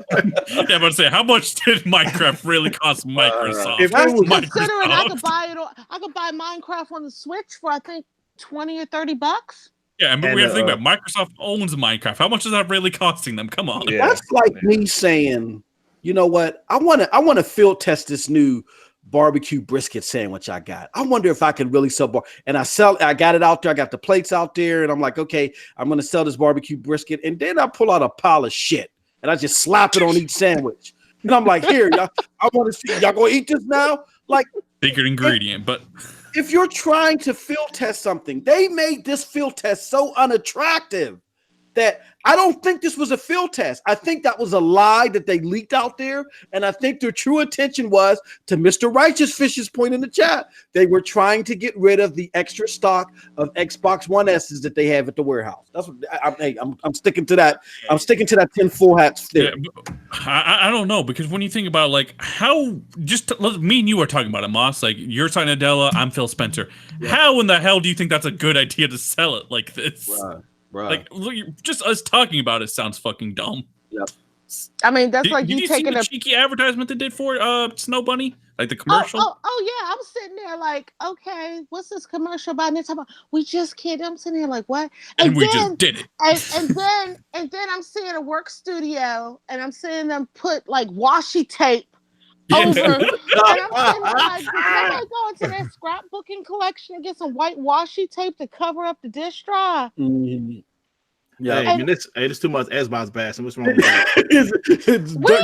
I'm about to say, how much did Minecraft really cost Microsoft? Considering I could buy Minecraft on the Switch for I think $20 or $30. Yeah, and we have to think about it. Microsoft owns Minecraft. How much is that really costing them? Come on. Yeah. That's like me saying, you know what? I want to field test this new barbecue brisket sandwich I got. I wonder if I can really sell and I got it out there. I got the plates out there, and I'm like, okay, I'm going to sell this barbecue brisket, and then I pull out a pile of shit and I just slap it on each sandwich. And I'm like, here, y'all, I want to see y'all gonna eat this now. Like, secret ingredient, but if you're trying to field test something, they made this field test so unattractive that I don't think this was a field test. I think that was a lie that they leaked out there. And I think their true intention was, to Mr. Righteous Fish's point in the chat, they were trying to get rid of the extra stock of Xbox One S's that they have at the warehouse. That's what I'm sticking to that. I'm sticking to that 10 full hats theory. Yeah, I don't know, because when you think about like how me and you are talking about it, Moss, like you're talking Adela, I'm Phil Spencer. Yeah. How in the hell do you think that's a good idea to sell it like this? Right. Like, look, just us talking about it sounds fucking dumb. Yep. I mean, that's like you taking a cheeky advertisement they did for Snow Bunny, like the commercial. Oh yeah, I'm sitting there like, okay, what's this commercial about? And they're talking about, we just kidded. I'm sitting there like, what? And we just did it. And then I'm seeing a work studio, and I'm seeing them put like washi tape over. And I'm sitting there like, did somebody go into their scrapbooking collection and get some white washi tape to cover up the disk drive? Mm-hmm. Yeah, I mean, it's too much Xbox bashing. What's wrong with that? Wait,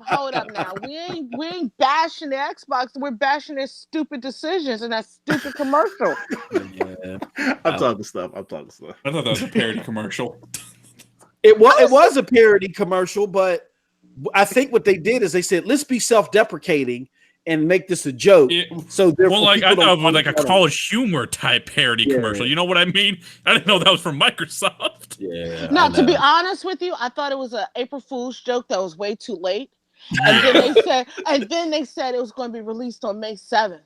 hold up now. We ain't bashing the Xbox. We're bashing their stupid decisions and that stupid commercial. Yeah. I'm talking stuff. I thought that was a parody commercial. It was a parody commercial, but I think what they did is they said, let's be self-deprecating and make this a joke. So therefore, I thought it was like a college humor type parody commercial. You know what I mean? I didn't know that was from Microsoft. Yeah. Now, to be honest with you, I thought it was an April Fool's joke that was way too late. And then they said it was going to be released on May 7th.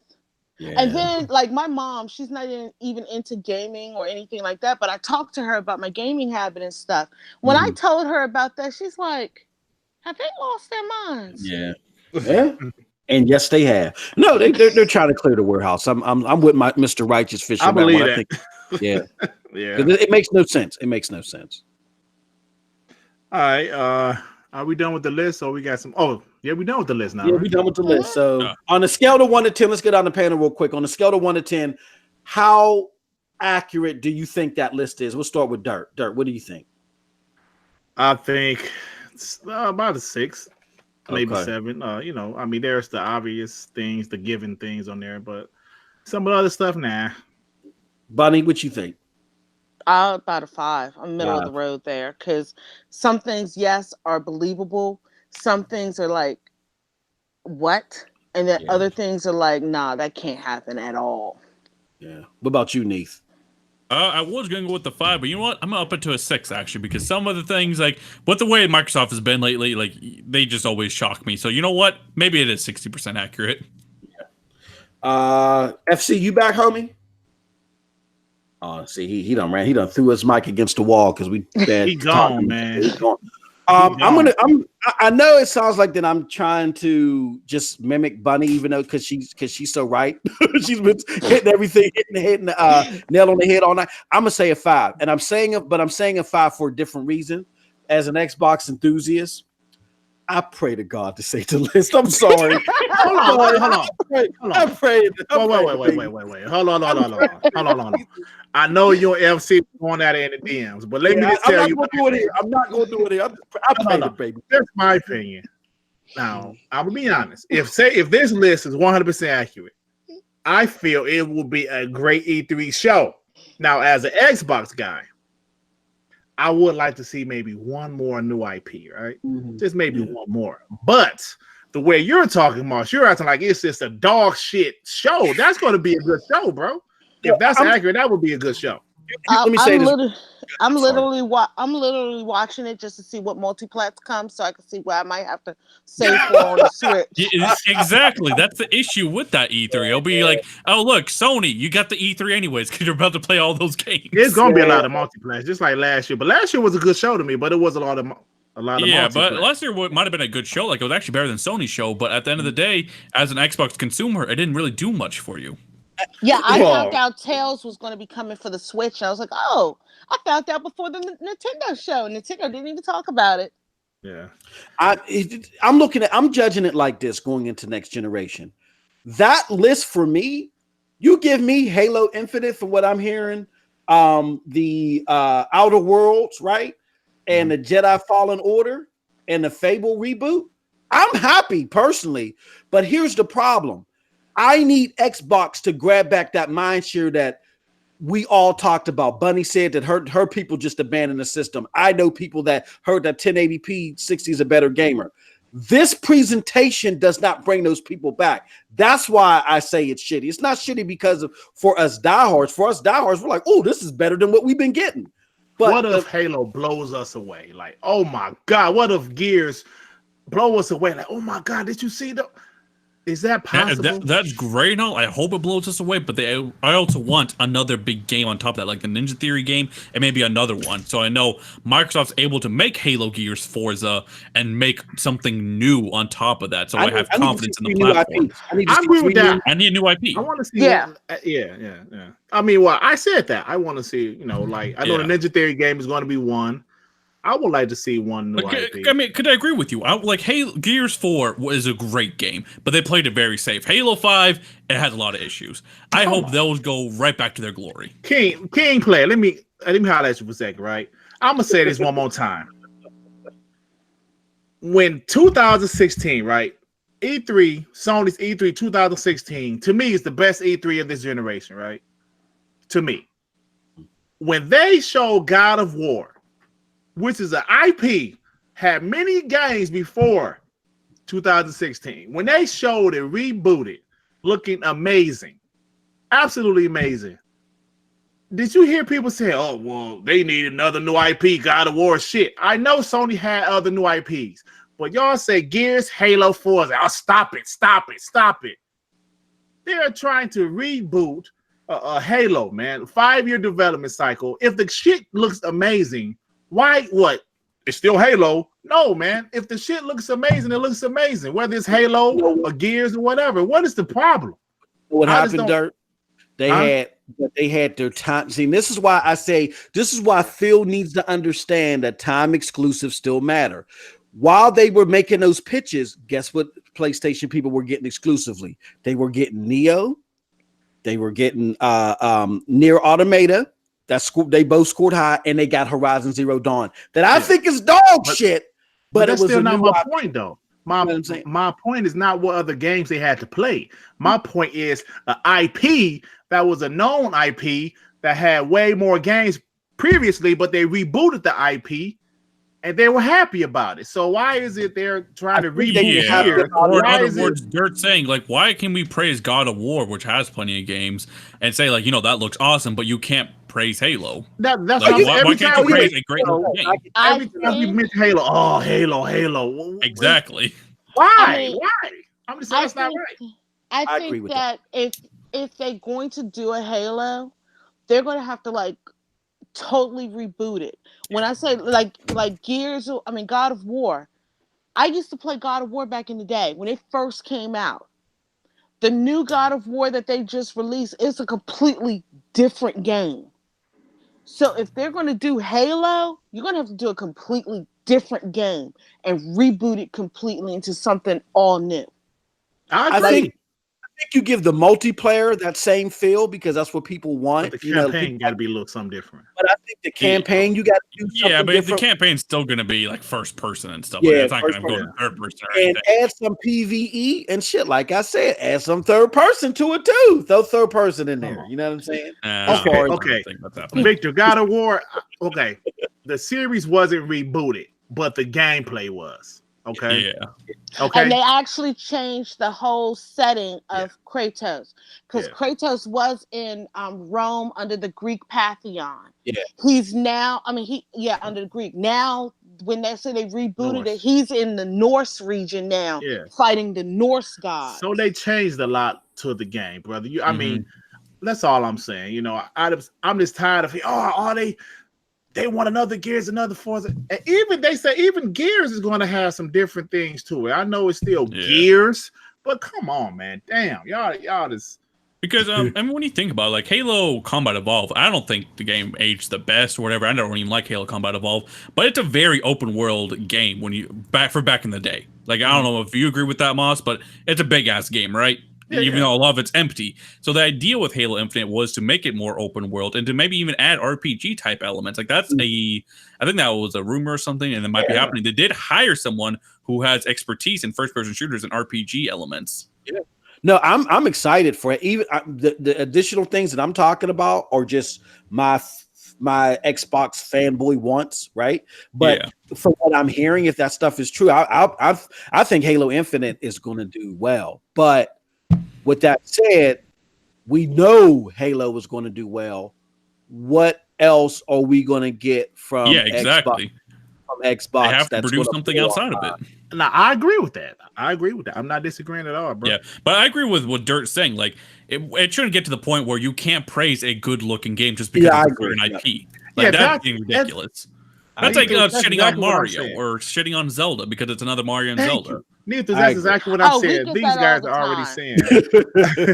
Yeah. And then, like, my mom, she's not even into gaming or anything like that, but I talked to her about my gaming habit and stuff. When I told her about that, she's like, have they lost their minds? Yeah. Yeah. And yes, they have. No, they're trying to clear the warehouse. I'm with my Mr. Righteous Fish. I believe that. I think, yeah. Yeah. It makes no sense. It makes no sense. All right. Are we done with the list, or we got some? Oh, yeah, we done with the list now. Yeah, right? we're done with the list. So on a scale of 1 to 10, let's get on the panel real quick. On a scale of 1 to 10, how accurate do you think that list is? We'll start with Dirt. Dirt, what do you think? I think it's about a 6, maybe Okay. 7. You know, I mean, there's the obvious things, the given things on there, but some of the other stuff, nah. Bunny, what you think? About a 5. I'm middle of 5. the road there, because some things, yes, are believable. Some things are like, what? And then other things are like, nah, that can't happen at all. Yeah. What about you, Neith? I was going to go with the 5, but you know what? I'm going to up it to a 6, actually, because some of the things, like, with the way Microsoft has been lately, like, they just always shock me. So, you know what? Maybe it is 60% accurate. FC, you back, homie? Oh, see, he done threw his mic against the wall because we bad. He gone, man. He gone. I know it sounds like that I'm trying to just mimic Bunny, even though because she's so right. She's been hitting everything, hitting the nail on the head all night. I'm gonna say a 5, and I'm saying a 5 for a different reason. As an Xbox enthusiast, I pray to God to say the list. I'm sorry. Hold on. I prayed. Wait. Hold on. I know your FC going at it in the DMs, but let me just tell you. I'm not going to do it here. I prayed it, baby. That's my opinion. Now, I'm gonna be honest. If this list is 100% accurate, I feel it will be a great E3 show. Now, as an Xbox guy, I would like to see maybe one more new IP, right? Just maybe one more. But the way you're talking, Moss, you're acting like it's just a dog shit show. That's going to be a good show, bro. If that's accurate, that would be a good show. Let me say this. I'm literally watching it just to see what multiplats come, so I can see where I might have to save for on the Switch. Exactly, that's the issue with that E3. It'll be like, oh look, Sony, you got the E3 anyways because you're about to play all those games. It's gonna be a lot of multiplats, just like last year. But last year was a good show to me, but it was a lot of. Yeah, but last year might have been a good show. Like, it was actually better than Sony's show. But at the end of the day, as an Xbox consumer, it didn't really do much for you. Yeah, I found out Tails was going to be coming for the Switch. I was like, oh, I found out before the Nintendo show. Nintendo didn't even talk about it. Yeah, I'm judging it like this going into next generation. That list for me, you give me Halo Infinite from what I'm hearing, the Outer Worlds, right? And the Jedi Fallen Order and the Fable reboot. I'm happy personally, but here's the problem. I need Xbox to grab back that mind share that we all talked about. Bunny said that her people just abandoned the system. I know people that heard that 1080p 60 is a better gamer. This presentation does not bring those people back. That's why I say it's shitty. It's not shitty because for us diehards. For us diehards, we're like, oh, this is better than what we've been getting. But what if Halo blows us away? Like, oh my God, what if Gears blow us away? Like, oh my God, did you see the? Is that possible? That's great and all. I hope it blows us away, but I also want another big game on top of that, like the Ninja Theory game and maybe another one. So I know Microsoft's able to make Halo Gears Forza and make something new on top of that. So I have confidence in the platform. I agree with that. I need a new IP. I want to see. Yeah. Yeah. I mean, well, I said that. I want to see, like, I know the Ninja Theory game is going to be one. I would like to see one new IP. I mean, could I agree with you? Hey, Gears 4 was a great game, but they played it very safe. Halo 5, it has a lot of issues. I hope those go right back to their glory. King player, let me holler at you for a second, right? I'm gonna say this one more time. When 2016, right? E3, Sony's E3 2016, to me is the best E3 of this generation, right? To me. When they showed God of War, which is an IP, had many games before 2016. When they showed it rebooted, looking amazing, absolutely amazing. Did you hear people say, oh, well, they need another new IP, God of War shit? I know Sony had other new IPs, but y'all say Gears, Halo, Forza. Oh, stop it. they're trying to reboot a Halo, man. 5-year development cycle. If the shit looks amazing, why? What? It's still Halo. No, man. If the shit looks amazing, it looks amazing. Whether it's Halo or Gears or whatever. What is the problem? What happened, Dirt? They had their time. See, this is why I say this is why Phil needs to understand that time exclusives still matter. While they were making those pitches, guess what PlayStation people were getting exclusively? They were getting Neo. They were getting Near Automata. They both scored high, and they got Horizon Zero Dawn. That I think is dog shit. But that's it was still not my point, though. You know my point is not what other games they had to play. My point is an IP that was a known IP that had way more games previously, but they rebooted the IP and they were happy about it. So why is it they're trying to reboot here? Or in other words, Dirt saying, like, why can we praise God of War, which has plenty of games, and say, like, that looks awesome, but you can't praise Halo? That's like, why can't you praise a great game? Every time you mention Halo, oh, Halo. Exactly. Why? Why? I'm just saying that's not right. I think that if they're going to do a Halo, they're going to have to like totally reboot it. When I say like Gears, God of War. I used to play God of War back in the day when it first came out. The new God of War that they just released is a completely different game. So if they're going to do Halo, you're going to have to do a completely different game and reboot it completely into something all new. I think you give the multiplayer that same feel because that's what people want. But the campaign got to be a little something different. But I think the campaign you got to do something but different. The campaig's still going to be like first person and stuff. Yeah, it's not going to go to third person. And add some PvE and shit. Like I said, add some third person to it too. Throw third person in there. You know what I'm saying? Okay. Victor, God of War. Okay, the series wasn't rebooted, but the gameplay was. Okay. Yeah. Okay. And they actually changed the whole setting of Kratos because Kratos was in Rome under the Greek Pantheon. Yeah. He's now, under the Greek. Now, when they say they rebooted it, he's in the Norse region now, fighting the Norse gods. So they changed a lot to the game, brother. I mean, that's all I'm saying. I'm just tired of they want another Gears, another Forza. And even they say even Gears is going to have some different things to it. I know it's still Gears, but come on, man. Damn, y'all just because when you think about it, like Halo Combat Evolved, I don't think the game aged the best or whatever. I don't even like Halo Combat Evolved, but it's a very open world game when you back in the day. Like I don't know if you agree with that, Moss, but it's a big ass game, right? Even though a lot of it's empty. So the idea with Halo Infinite was to make it more open world and to maybe even add RPG type elements. Like that's I think that was a rumor or something, and it might be happening. They did hire someone who has expertise in first person shooters and RPG elements. Yeah. No, I'm excited for it. Even the additional things that I'm talking about are just my Xbox fanboy wants, right? But from what I'm hearing, if that stuff is true, I think Halo Infinite is going to do well. But with that said, we know Halo is going to do well. What else are we going to get from exactly. Xbox? They have to produce something outside of it. Now, I agree with that. I'm not disagreeing at all, bro. Yeah, but I agree with what Dirt's saying. Like, it shouldn't get to the point where you can't praise a good-looking game just because it's an IP. Like, that's ridiculous. That's like shitting on Mario or shitting on Zelda because it's another Mario and Zelda. That's exactly what I'm saying. These guys are already saying.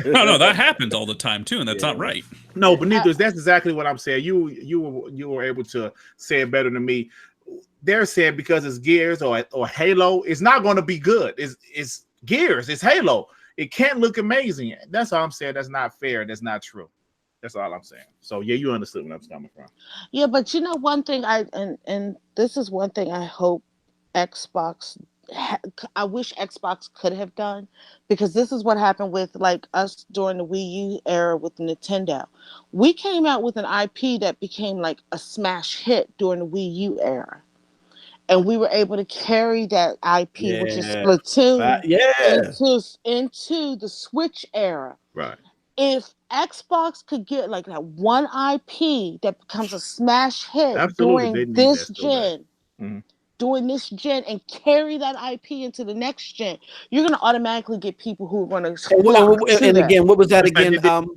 No, that happens all the time too, and that's not right. No, but that's exactly what I'm saying. You were able to say it better than me. They're saying because it's Gears or Halo, it's not going to be good. It's Gears, it's Halo. It can't look amazing. That's all I'm saying. That's not fair. That's not true. That's all I'm saying. So you understood where I'm coming from. Yeah, but one thing and this is one thing I hope Xbox. I wish Xbox could have done, because this is what happened with like us during the Wii U era with Nintendo. We came out with an IP that became like a smash hit during the Wii U era. And we were able to carry that IP, which is Splatoon, into the Switch era. Right. If Xbox could get like that one IP that becomes a smash hit during this gen, during this gen and carry that IP into the next gen, you're going to automatically get people who are going to flock to and that. again, what was that Just like again? they did-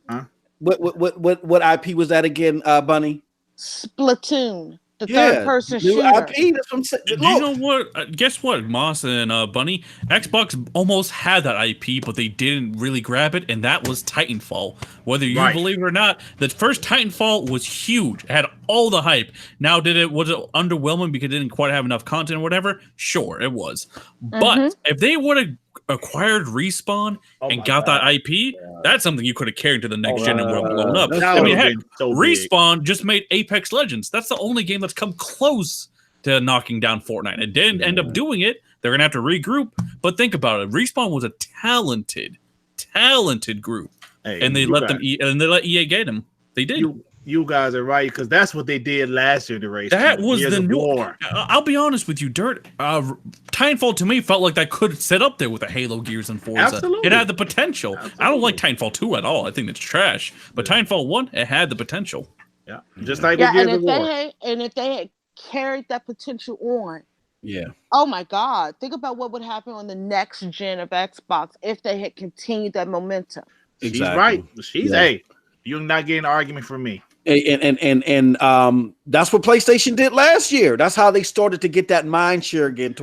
Huh? What IP was that again, Bunny? Splatoon, the third person new shooter. IP. That's what I'm saying. Do you know what? Guess what, Moss and Bunny? Xbox almost had that IP, but they didn't really grab it, and that was Titanfall. Whether you Right. believe it or not, the first Titanfall was huge. It had all the hype. Now, was it underwhelming because it didn't quite have enough content or whatever? Sure, it was. But if they would have acquired Respawn and got that IP, that's something you could have carried to the next gen and would have blown up. That I mean, would've heck, been so big. Respawn just made Apex Legends. That's the only game that's come close to knocking down Fortnite. It didn't end up doing it. They're gonna have to regroup. But think about it. Respawn was a talented group, Hey, and they you let guys- let EA get them. They did. You guys are right, because that's what they did last generation. That was Gears the of new. War. I'll be honest with you, Dirt. Titanfall to me felt like that could sit up there with the Halo, Gears, and Forza. Absolutely. It had the potential. I don't like Titanfall 2 at all. I think it's trash. But Titanfall 1, it had the potential. Yeah, just like Yeah, the and Gears of War. if they had carried that potential on, Yeah. oh my God, think about what would happen on the next gen of Xbox if they had continued that momentum. She's Exactly. right. She's Yeah. hey, you're not getting an argument from me. And that's what PlayStation did last year. That's how they started to get that mind share again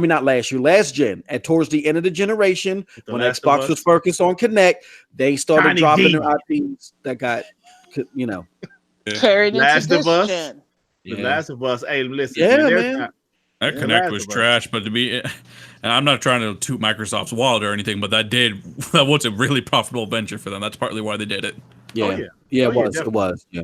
not last year, last gen. And towards the end of the generation, The when Last of Xbox Us. was focused on Connect, they started Tiny dropping D. their IPs that got, Carried Last into of this Us. gen. The Last of Us. Hey, listen. Yeah, there's man. not- That Yeah, Connect Last was of Us. trash, but and I'm not trying to toot Microsoft's wallet or anything, but that was a really profitable venture for them. That's partly why they did it. yeah, Oh, yeah, yeah. it Oh, yeah, was, definitely. it was, yeah.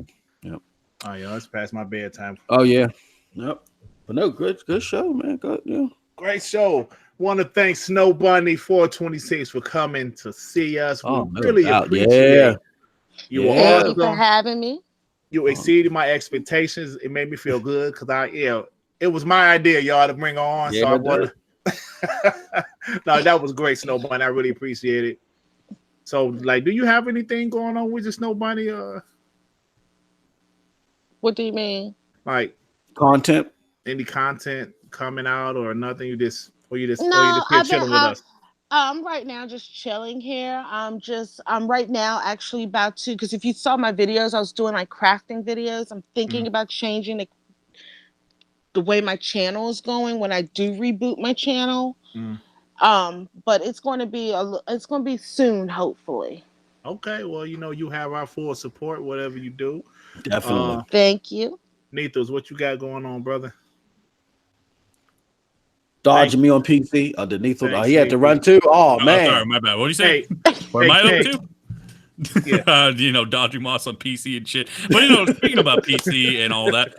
Oh yeah, it's past my bedtime. Oh yeah, yep. But no, good show, man. Good, yeah. Great show. Want to thank Snow Bunny 426 for coming to see us. We Oh, no really doubt. appreciate Yeah. you. Yeah. Were Thank you for awesome. having me. You exceeded my expectations. It made me feel good because it was my idea, y'all, to bring her on. Yeah, so I it want to. No, that was great, Snow Bunny. I really appreciate it. So, like, do you have anything going on with the Snow Bunny? What do you mean? Like Content. any content coming out or nothing? You just here I've chilling been with us. I'm right now just chilling here. I'm right now actually about to, because if you saw my videos, I was doing like crafting videos. I'm thinking about changing the way my channel is going when I do reboot my channel. But it's going to be soon, hopefully. Okay, well, you have our full support, whatever you do. Definitely. Thank you. Nethos, what you got going on, brother? Dodging me on PC. Underneath. Thanks, He had to Nathan. run too. Oh Oh, man. sorry, my bad. What did you say? Hey, What am I hey, up to? Dodging Moss on PC and shit. But speaking about PC and all that,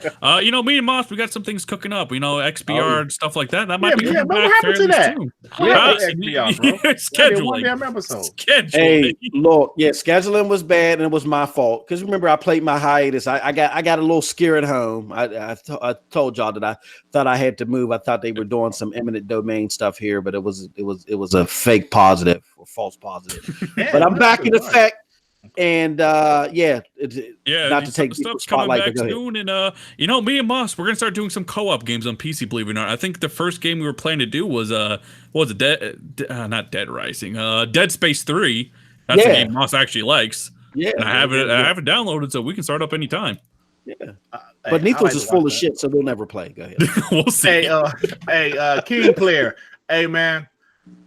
me and Moss, we got some things cooking up. XBR and stuff like that. That might be coming what back happened to fairly that? soon. Yeah, XBR, bro. Scheduling. One damn episode. Scheduling. Hey, look, yeah, scheduling was bad and it was my fault. Because remember, I played my hiatus. I got a little scared at home. I told y'all that I thought I had to move. I thought they were doing some eminent domain stuff here, but it was a fake positive or false positive. Yeah, But I'm that's back in good. effect. And not to take stuff's spotlight, coming but back go ahead. soon. And me and Moss, we're gonna start doing some co-op games on PC. Believe it or not, I think the first game we were planning to do was what was it? Not Dead Rising, Dead Space 3. That's the game Moss actually likes. Yeah, And I have it downloaded, so we can start up anytime. Yeah. Hey, But Nethos I like is to full watch of that. shit, so they'll never play. Go ahead. We'll see. Hey, King Player. Hey, man,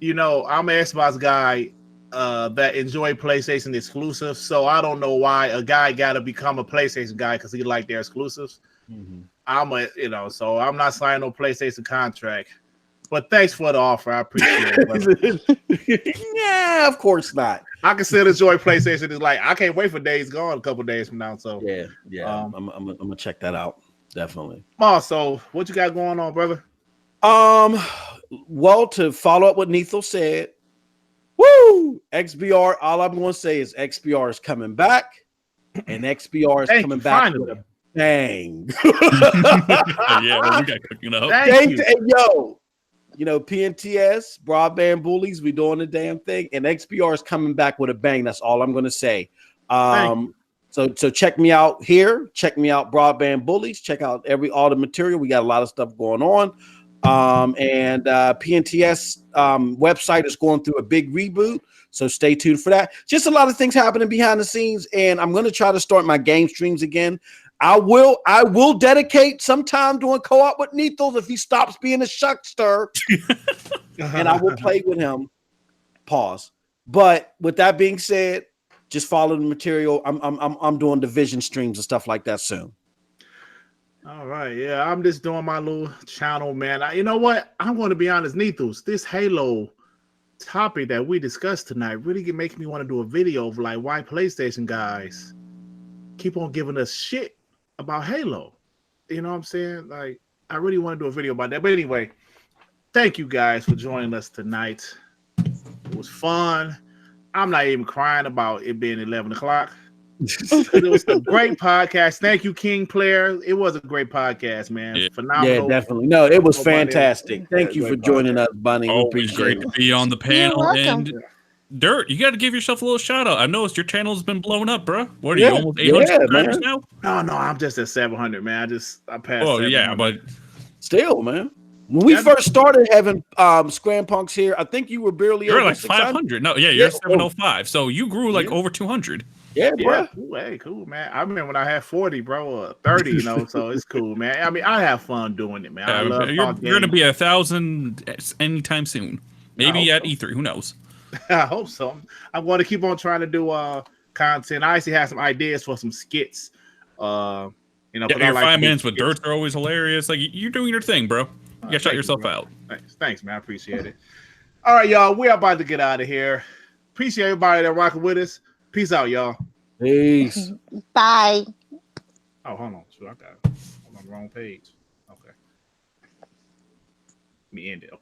I'm an Xbox guy that enjoy PlayStation exclusives, so I don't know why a guy got to become a PlayStation guy because he like their exclusives. So I'm not signing no PlayStation contract. But thanks for the offer. I appreciate it. Yeah, of course not. I can still enjoy PlayStation. It's like I can't wait for Days Gone a couple days from now. So Yeah. I'm gonna check that out. Definitely. So what you got going on, brother? Well, to follow up what Nethos said, woo! XBR. All I'm going to say is XBR is coming back, and XBR is coming back with a bang. Yeah, what we got cooking up. Thank you. Hey, yo, PNTS, Broadband Bullies, we doing the damn thing, and XBR is coming back with a bang. That's all I'm going to say. So check me out here. Check me out, Broadband Bullies. Check out all the material. We got a lot of stuff going on. And PNTS website is going through a big reboot. So stay tuned for that. Just a lot of things happening behind the scenes. And I'm going to try to start my game streams again. I will dedicate some time doing co-op with Nethos if he stops being a shuckster. And I will play with him. Pause. But with that being said, just follow the material. I'm doing division streams and stuff like that soon. All right, yeah, I'm just doing my little channel, man. You know what? I'm going to be honest, Nethos. This Halo topic that we discussed tonight really make me want to do a video of like why PlayStation guys keep on giving us shit about Halo. You know what I'm saying? Like, I really want to do a video about that. But anyway, thank you guys for joining us tonight. It was fun. I'm not even crying about it being 11 o'clock. It was a great podcast. Thank you, King Player. It was a great podcast, man. Yeah. Phenomenal. Yeah, definitely. No, it was fantastic. Thank you for joining us, Bunny. We Always appreciate great it. to be on the panel. welcome. And Dirt, you got to give yourself a little shout out. I noticed your channel's been blowing up, bro. What are you, almost 800 subscribers now? No, I'm just at 700, man. I passed. Oh, 700. yeah, but Still, man. When we first started having Scrampunks here, I think you were barely you're over like 600. 500. No, yeah, you're 705. So you grew like over 200. Yeah, bro. Yeah, cool. Hey, cool, man. I remember when I had 40, bro, or 30, you know, so it's cool, man. I mean, I have fun doing it, man. I love you're going to be 1,000 anytime soon. Maybe at E3. Who knows? I hope so. I'm going to keep on trying to do content. I actually have some ideas for some skits. You know, Yeah, like your 5 minutes with Dirt are always hilarious. Like, you're doing your thing, bro. You gotta shut yourself out. Thanks, man. I appreciate it. All right, y'all. We're about to get out of here. Appreciate everybody that rocking with us. Peace out, y'all. Peace. Bye. Oh, hold on. Shoot, I'm on the wrong page. Okay. Let me end it. Okay.